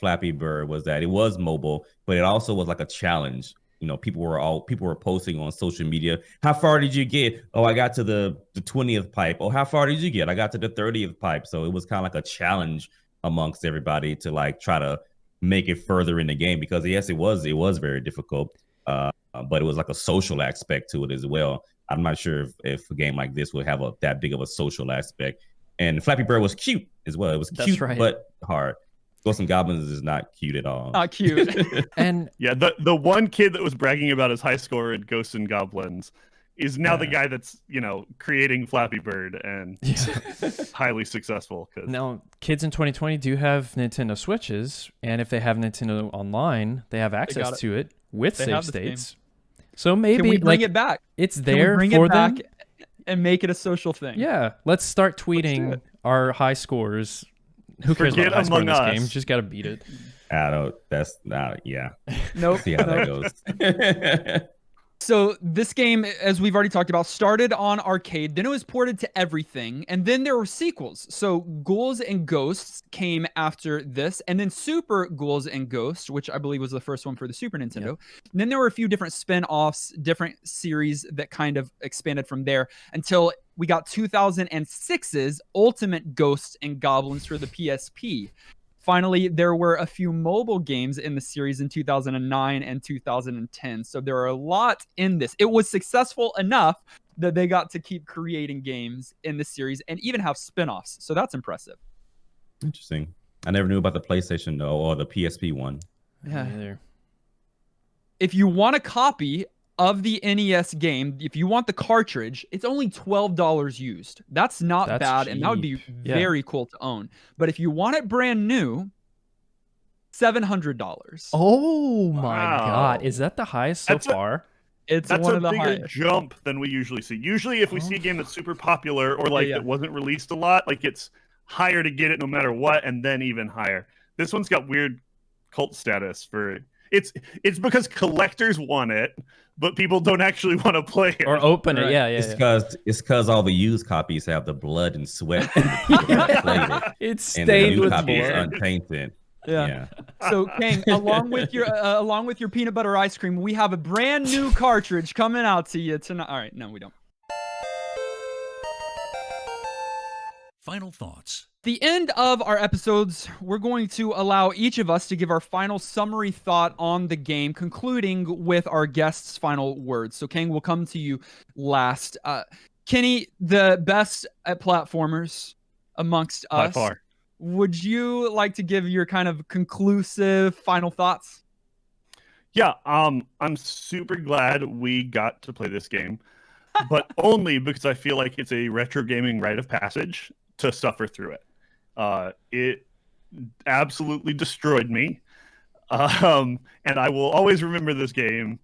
Flappy Bird was that it was mobile, but it also was like a challenge. People were posting on social media. How far did you get? Oh, I got to the 20th pipe. Oh, how far did you get? I got to the 30th pipe. So it was kind of like a challenge amongst everybody to like try to make it further in the game because yes, it was very difficult. But it was like a social aspect to it as well. I'm not sure if a game like this would have that big of a social aspect. And Flappy Bird was cute as well. It was cute, but hard. Ghosts and Goblins is not cute at all. Not cute. And yeah, the one kid that was bragging about his high score in Ghosts and Goblins is now the guy that's creating Flappy Bird and highly successful. Now, kids in 2020 do have Nintendo Switches, and if they have Nintendo Online, they have access to it with save states. So maybe can we bring it back? It's there for them. And make it a social thing. Yeah, let's start tweeting our high scores. Who cares about high score in this game? Just gotta beat it. I don't. That's not. Yeah. Nope. See how that goes. So this game, as we've already talked about, started on arcade, then it was ported to everything, and then there were sequels. So Ghouls and Ghosts came after this, and then Super Ghouls and Ghosts, which I believe was the first one for the Super Nintendo. Yeah. And then there were a few different spin-offs, different series that kind of expanded from there until we got 2006's Ultimate Ghosts and Goblins for the PSP. Finally, there were a few mobile games in the series in 2009 and 2010. So there are a lot in this. It was successful enough that they got to keep creating games in the series and even have spin-offs. So that's impressive. Interesting. I never knew about the PlayStation though, or the PSP one. Yeah. If you want a copy of the NES game, if you want the cartridge, it's only $12 used. That's not bad, cheap. And that would be very cool to own. But if you want it brand new, $700. Oh my God. Is that the highest so far? That's one of the highest. That's a bigger jump than we usually see. Usually if we see a game that's super popular or like that wasn't released a lot, like it's higher to get it no matter what, and then even higher. This one's got weird cult status for it's because collectors want it, but people don't actually want to play it or open it. Yeah. It's because all the used copies have the blood and sweat. It. It's stained with blood. Is unpainted. Yeah. So Kang, along with your peanut butter ice cream, we have a brand new cartridge coming out to you tonight. All right, no, we don't. Final thoughts. the end of our episodes, we're going to allow each of us to give our final summary thought on the game, concluding with our guest's final words. So, Kang, we'll come to you last. Kenny, the best at platformers amongst By us. far. Would you like to give your kind of conclusive final thoughts? Yeah, I'm super glad we got to play this game, but only because I feel like it's a retro gaming rite of passage to suffer through it. It absolutely destroyed me, and I will always remember this game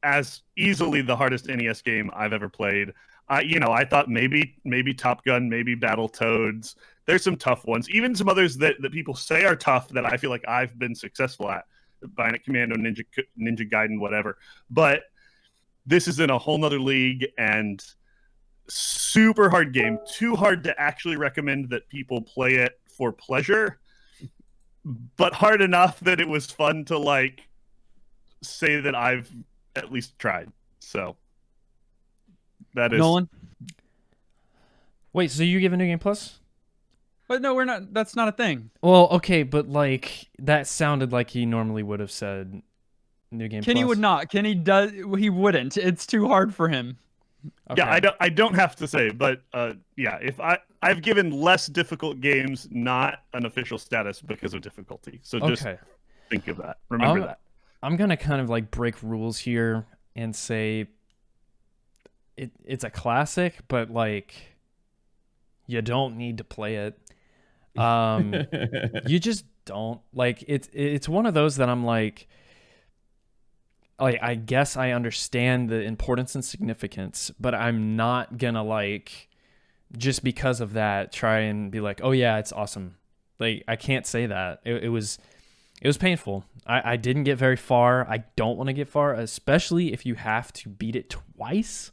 as easily the hardest NES game I've ever played. I thought maybe Top Gun, maybe Battletoads. There's some tough ones, even some others that people say are tough that I feel like I've been successful at. Bionic Commando, Ninja Gaiden, whatever. But this is in a whole nother league and super hard game. Too hard to actually recommend that people play it for pleasure, but hard enough that it was fun to like say that I've at least tried. So that is Nolan? Wait, so you give a New Game Plus? But no, we're not. That's not a thing. Well, okay, but like that sounded like he normally would have said New Game Kenny Plus. would not. Kenny does. He wouldn't. It's too hard for him. Okay. Yeah, I don't have to say, but yeah, if I've given less difficult games not an official status because of difficulty. So just think of that. Remember that. I'm gonna kind of like break rules here and say it's a classic, but like you don't need to play it. You just don't. Like it's one of those that I'm like I guess I understand the importance and significance, but I'm not gonna like just because of that try and be like, oh yeah, it's awesome. Like I can't say that. It was painful. I didn't get very far. I don't want to get far, especially if you have to beat it twice.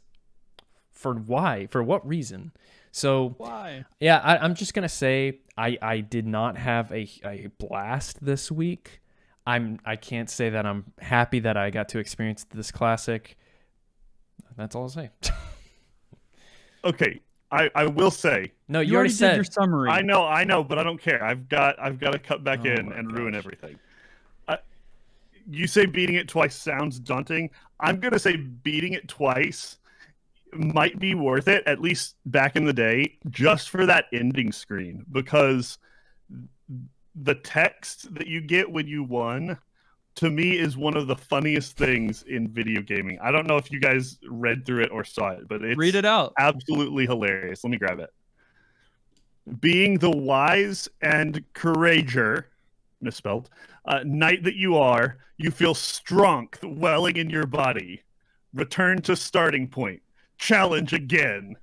For why? For what reason? So Why? Yeah, I'm just gonna say I did not have a blast this week. I can't say that I'm happy that I got to experience this classic. That's all I'll say. Okay, I will say. No, You you already did said your summary. I know, but I don't care. I've got to cut back in and ruin everything. You say beating it twice sounds daunting. I'm gonna say beating it twice might be worth it, at least back in the day, just for that ending screen, because the text that you get when you won, to me, is one of the funniest things in video gaming. I don't know if you guys read through it or saw it, but it's Read it out. absolutely hilarious. Let me grab it. Being the wise and courager, misspelled, knight that you are, you feel strength welling in your body. Return to starting point. Challenge again.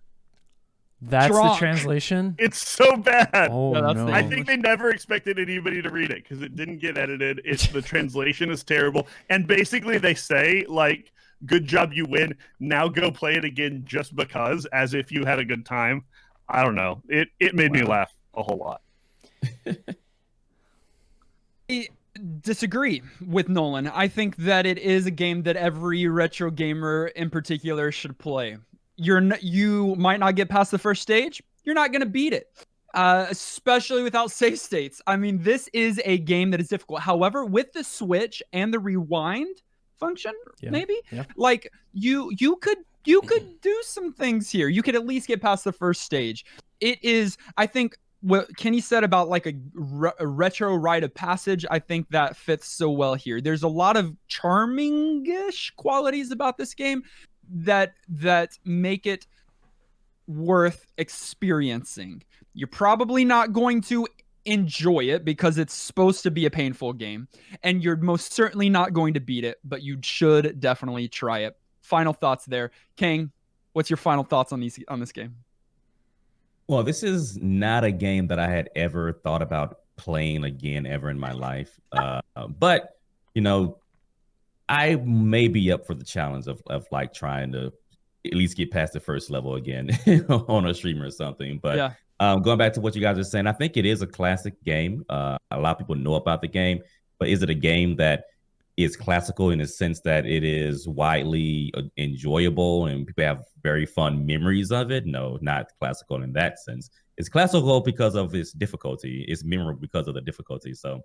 that's Drunk. the translation. It's so bad. Oh Yeah, that's no! the I think they never expected anybody to read it because it didn't get edited. It's the translation is terrible. And basically they say like, good job, you win. Now go play it again just because, as if you had a good time. I don't know. It made me laugh a whole lot. I disagree with Nolan. I think that it is a game that every retro gamer in particular should play. You might not get past the first stage. You're not going to beat it, especially without save states. I mean, this is a game that is difficult. However, with the Switch and the rewind function, maybe like you could do some things here. You could at least get past the first stage. It is, I think, what Kenny said about like a retro rite of passage, I think that fits so well here. There's a lot of charming-ish qualities about this game that make it worth experiencing. You're probably not going to enjoy it because it's supposed to be a painful game, and you're most certainly not going to beat it, but you should definitely try it. Final thoughts there. Kang, what's your final thoughts on this game? Well, this is not a game that I had ever thought about playing again ever in my life. But, you know, I may be up for the challenge of like trying to at least get past the first level again on a stream or something. But going back to what you guys are saying, I think it is a classic game. A lot of people know about the game, but is it a game that is classical in the sense that it is widely enjoyable and people have very fun memories of it? No, not classical in that sense. It's classical because of its difficulty. It's memorable because of the difficulty. So,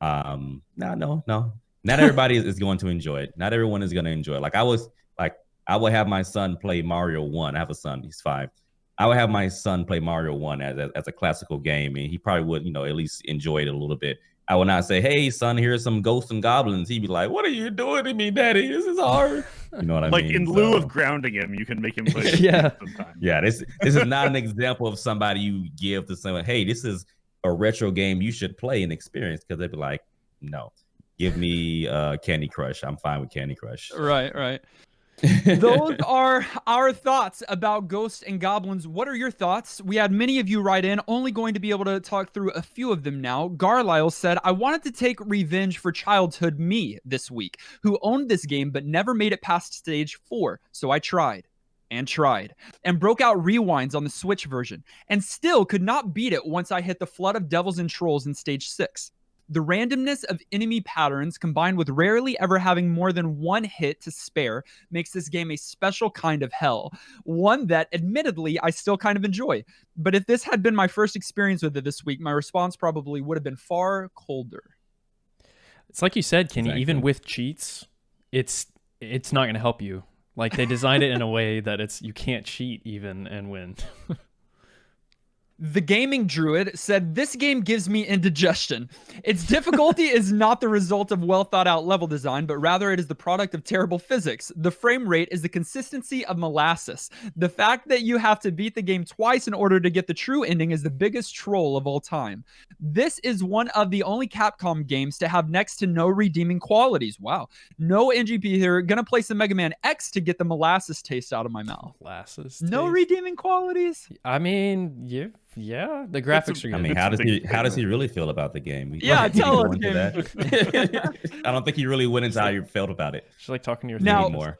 no. Not everybody is going to enjoy it. Not everyone is going to enjoy it. I would have my son play Mario 1. I have a son, he's 5. I would have my son play Mario 1 as a classical game, and he probably would, at least enjoy it a little bit. I would not say, "Hey, son, here's some Ghosts and Goblins." He'd be like, "What are you doing to me, Daddy? This is hard." You know what I mean? In lieu of grounding him, you can make him play. Yeah. Sometime. Yeah, this is not an example of somebody you give to someone, "Hey, this is a retro game you should play and experience," because they'd be like, "No, give me Candy Crush. I'm fine with Candy Crush." Right. Those are our thoughts about Ghosts and Goblins. What are your thoughts? We had many of you write in, only going to be able to talk through a few of them now. Garlisle said, "I wanted to take revenge for childhood me this week, who owned this game but never made it past stage 4. So I tried and broke out rewinds on the Switch version and still could not beat it once I hit the flood of devils and trolls in stage 6. The randomness of enemy patterns combined with rarely ever having more than one hit to spare makes this game a special kind of hell. One that, admittedly, I still kind of enjoy. But if this had been my first experience with it this week, my response probably would have been far colder." It's like you said, Kenny, Exactly. even with cheats, it's not going to help you. Like, they designed it in a way that you can't cheat even and win. The Gaming Druid said, "This game gives me indigestion. Its difficulty is not the result of well thought out level design, but rather it is the product of terrible physics. The frame rate is the consistency of molasses. The fact that you have to beat the game twice in order to get the true ending is the biggest troll of all time. This is one of the only Capcom games to have next to no redeeming qualities." Wow. "No NGP here. Gonna play some Mega Man X to get the molasses taste out of my mouth." Molasses. No taste. Redeeming qualities? I mean, yeah, the graphics are good. I mean, how does he really feel about the game? Yeah, Did he tell go us, into that? I don't think he really went into how you felt about it Just like talking to your Now- therapist.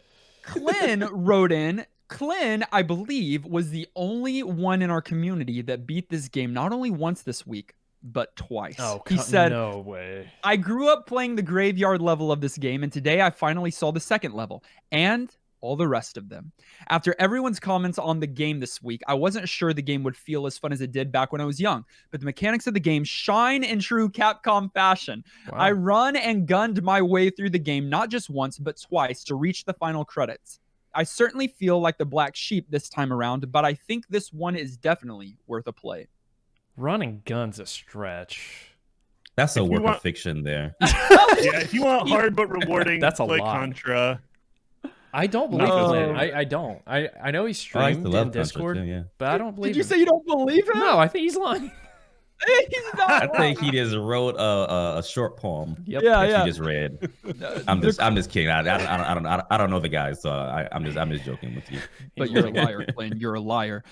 anymore. Clint wrote in. Clint, I believe, was the only one in our community that beat this game not only once this week, but twice. He said, no way. "I grew up playing the graveyard level of this game, and today I finally saw the second level, and all the rest of them. After everyone's comments on the game this week, I wasn't sure the game would feel as fun as it did back when I was young, but the mechanics of the game shine in true Capcom fashion. Wow. I run and gunned my way through the game not just once, but twice to reach the final credits. I certainly feel like the black sheep this time around, but I think this one is definitely worth a play." Running gun's a stretch. That's a If you work want- of fiction there. Yeah, if you want hard but rewarding, That's a play lot. Contra. I don't believe No. him. I don't. I know he I used streamed to in love Contra Discord, too, yeah. but I don't believe Did you him. say you don't believe him? No, I think he's lying. He's not I think he just wrote a short poem Yep. Yeah, that yeah. he just read. wrong. I'm just kidding. I don't know the guy, so I'm just joking with you. But you're a liar, Flynn. You're a liar.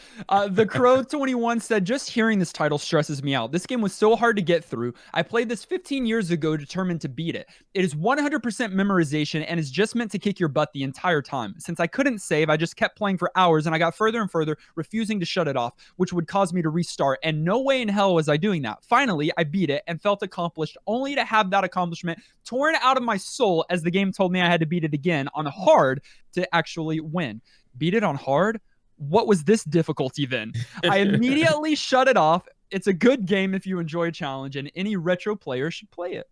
The Crow 21 said, "Just hearing this title stresses me out. This game was so hard to get through. I played this 15 years ago determined to beat it. It is 100% memorization and is just meant to kick your butt the entire time. Since I couldn't save, I just kept playing for hours and I got further and further, refusing to shut it off, which would cause me to restart. And no way in hell was I doing that. Finally, I beat it and felt accomplished, only to have that accomplishment torn out of my soul as the game told me I had to beat it again on hard to actually win. Beat it on hard? What was this difficulty then? I immediately shut it off. It's a good game if you enjoy a challenge, and any retro player should play it."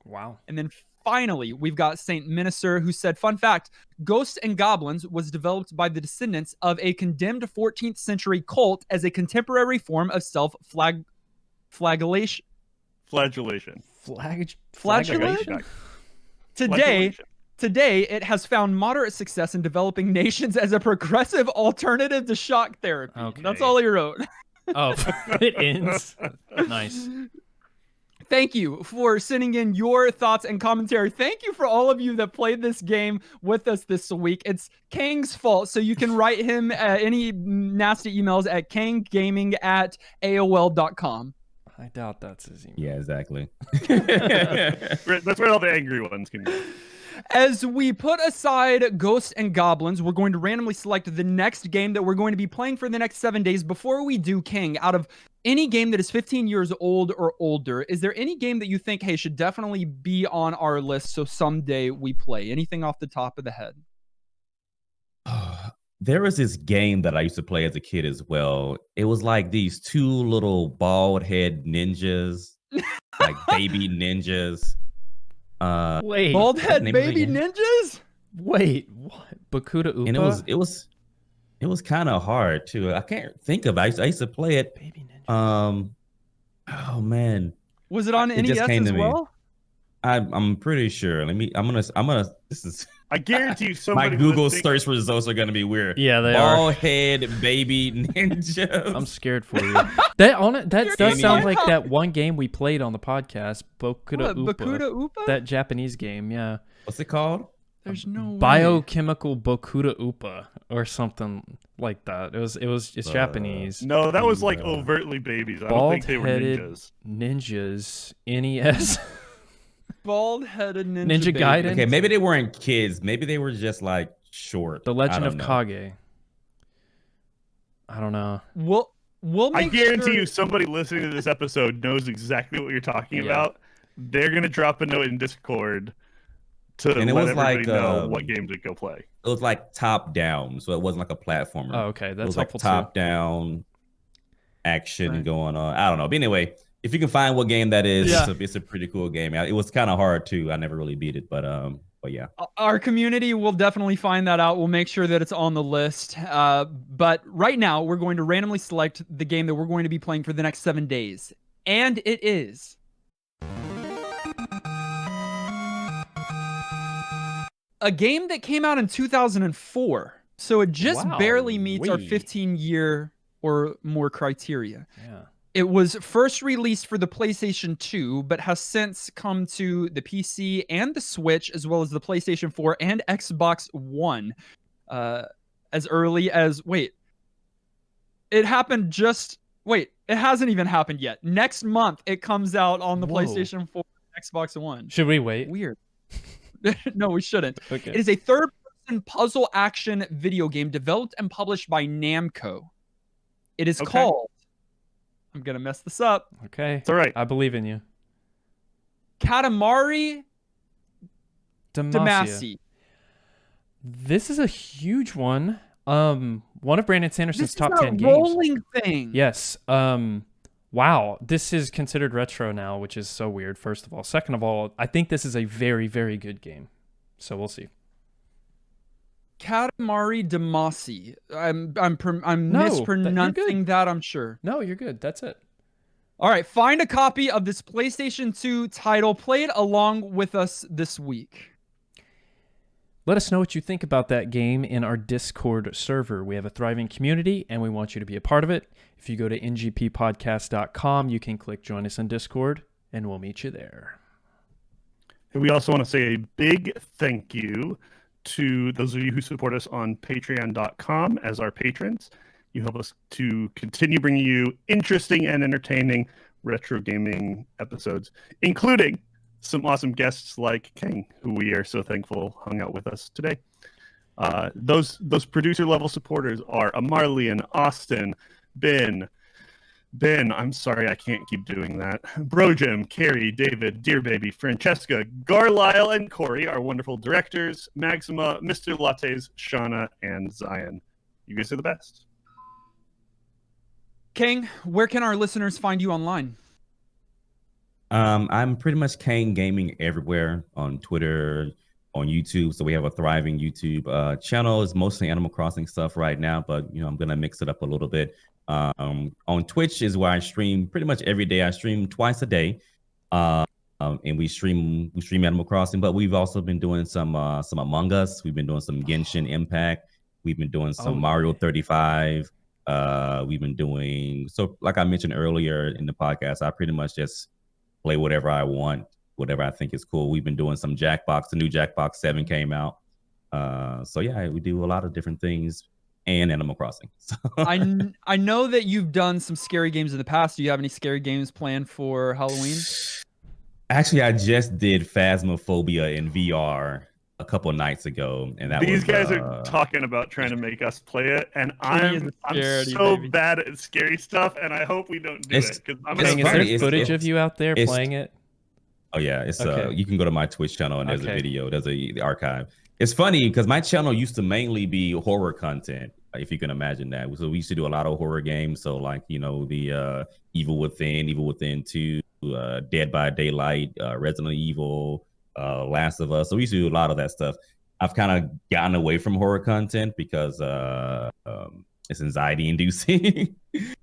Wow. And then finally, we've got Saint Minister, who said, "Fun fact, Ghosts and Goblins was developed by the descendants of a condemned 14th century cult as a contemporary form of self-flagellation. Flagellation. Flagellation? Flagellation. Today, it has found moderate success in developing nations as a progressive alternative to shock therapy." Okay. That's all he wrote. Oh, it ends. Nice. Thank you for sending in your thoughts and commentary. Thank you for all of you that played this game with us this week. It's Kang's fault, so you can write him any nasty emails at kanggaming@aol.com. I doubt that's his email. Yeah, exactly. That's where all the angry ones can go. As we put aside Ghosts and Goblins, we're going to randomly select the next game that we're going to be playing for the next 7 days. Before we do, King, out of any game that is 15 years old or older, is there any game that you think, hey, should definitely be on our list so someday we play? Anything off the top of the head? there was this game that I used to play as a kid as well. It was like these two little bald head ninjas, like baby ninjas. Wait, Bald what's the head name of the baby game? ninjas? wait, what? Bakuda Upa? And it was kind of hard too. I can't think of it. I used to play it. Baby Ninja. Oh man, Was it on it just NES came as to me. well? I'm pretty sure. I'm gonna. This is I guarantee you my somebody Google listening- search results are gonna be weird. Yeah, they are. Bald head baby ninjas. I'm scared for you. That does You're sound right. like that one game we played on the podcast, Bakuda What, Upa. Bakuda Upa? That Japanese game, yeah. What's it called? There's no way. Biochemical Bakuda Upa or something like that. It's Japanese. No, that was like overtly babies. I don't think they were Bald-headed ninjas. Ninjas NES. Bald-headed Ninja baby. Gaiden? Okay, maybe they weren't kids. Maybe they were just like short. The Legend of I don't know. Kage. I don't know. We'll I make guarantee sure- you somebody listening to this episode knows exactly what you're talking Yeah. about. They're gonna drop a note in Discord to And it let was everybody like, know what game to go play. It was like top down, so it wasn't like a platformer. Oh, okay. It That's was like helpful top too. down action Right. going on. I don't know. But anyway, if you can find what game that is, Yeah. it's a pretty cool game. It was kind of hard too. I never really beat it, but yeah. Our community will definitely find that out. We'll make sure that it's on the list. But right now, we're going to randomly select the game that we're going to be playing for the next 7 days. And it is a game that came out in 2004. So it just Wow, barely meets our wee. 15-year or more criteria. Yeah. It was first released for the PlayStation 2, but has since come to the PC and the Switch, as well as the PlayStation 4 and Xbox One. As early as it happened just it hasn't even happened yet. Next month it comes out on the Whoa. PlayStation 4 and Xbox One. Should we wait? Weird. No, we shouldn't. Okay. It is a third-person puzzle action video game developed and published by Namco. It is Okay. called, I'm going to mess this up, Okay. It's all right. I believe in you. Katamari Damacy. Damacy. This is a huge one. One of Brandon Sanderson's This top is a 10 games. rolling thing. Yes. Wow. This is considered retro now, which is so weird, first of all. Second of all, I think this is a very, very good game. So we'll see. Katamari Damacy. I'm No, you're mispronouncing good. that, I'm sure. No, you're good. That's it. All right, find a copy of this PlayStation 2 title. Play it along with us this week. Let us know what you think about that game in our Discord server. We have a thriving community, and we want you to be a part of it. If you go to ngppodcast.com, you can click Join Us in Discord, and we'll meet you there. And we also want to say a big thank you to those of you who support us on patreon.com as our patrons. You help us to continue bringing you interesting and entertaining retro gaming episodes, including some awesome guests like Kang, who we are so thankful hung out with us today. Those producer level supporters are Amarlian, Austin, Ben, I'm sorry, I can't keep doing that. Brojim, Carrie, David, Dear Baby, Francesca, Garlisle, and Corey, our wonderful directors, Maxima, Mr. Lattes, Shauna, and Zion. You guys are the best. King, where can our listeners find you online? I'm pretty much Kang Gaming everywhere on Twitter, on YouTube. So we have a thriving YouTube channel. It's mostly Animal Crossing stuff right now, but I'm gonna mix it up a little bit. On Twitch is where I stream pretty much every day. I stream twice a day, and we stream Animal Crossing. But we've also been doing some Among Us. We've been doing some Genshin Impact. We've been doing some Mario 35. We've been doing like I mentioned earlier in the podcast. I pretty much just play whatever I want, whatever I think is cool. We've been doing some Jackbox. The new Jackbox 7 came out. So yeah, we do a lot of different things. And Animal Crossing. So. I know that you've done some scary games in the past. Do you have any scary games planned for Halloween? Actually, I just did Phasmophobia in VR a couple of nights ago, and These guys are talking about trying to make us play it, and I'm so bad at scary stuff, and I hope we don't do it. Is there footage of you out there playing it? Oh yeah, it's okay. You can go to my Twitch channel and there's a video, there's the archive. It's funny because my channel used to mainly be horror content, if you can imagine that. So we used to do a lot of horror games. So like, the Evil Within 2, Dead by Daylight, Resident Evil, Last of Us. So we used to do a lot of that stuff. I've kind of gotten away from horror content because it's anxiety inducing.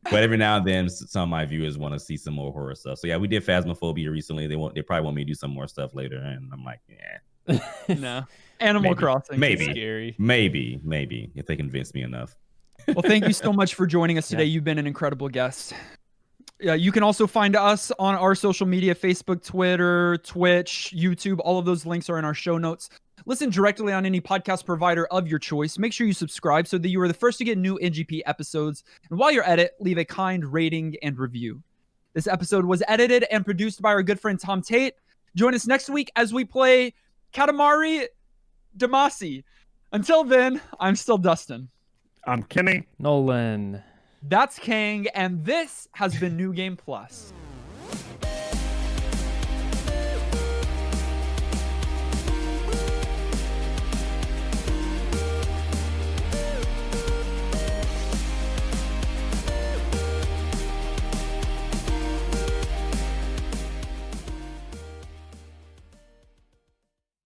But every now and then, some of my viewers want to see some more horror stuff. So yeah, we did Phasmophobia recently. They probably want me to do some more stuff later, and I'm like, yeah. No. Animal Crossing. Scary. Maybe if they convince me enough. Well, thank you so much for joining us today. You've been an incredible guest. You can also find us on our social media: Facebook, Twitter, Twitch, YouTube. All of those links are in our show notes. Listen directly on any podcast provider of your choice. Make sure you subscribe so that you are the first to get new NGP episodes. And while you're at it, leave a kind rating and review. This episode was edited and produced by our good friend Tom Tate. Join us next week as we play Katamari Damacy. Until then, I'm still Dustin. I'm Kenny. Nolan. That's Kang, and this has been New Game Plus.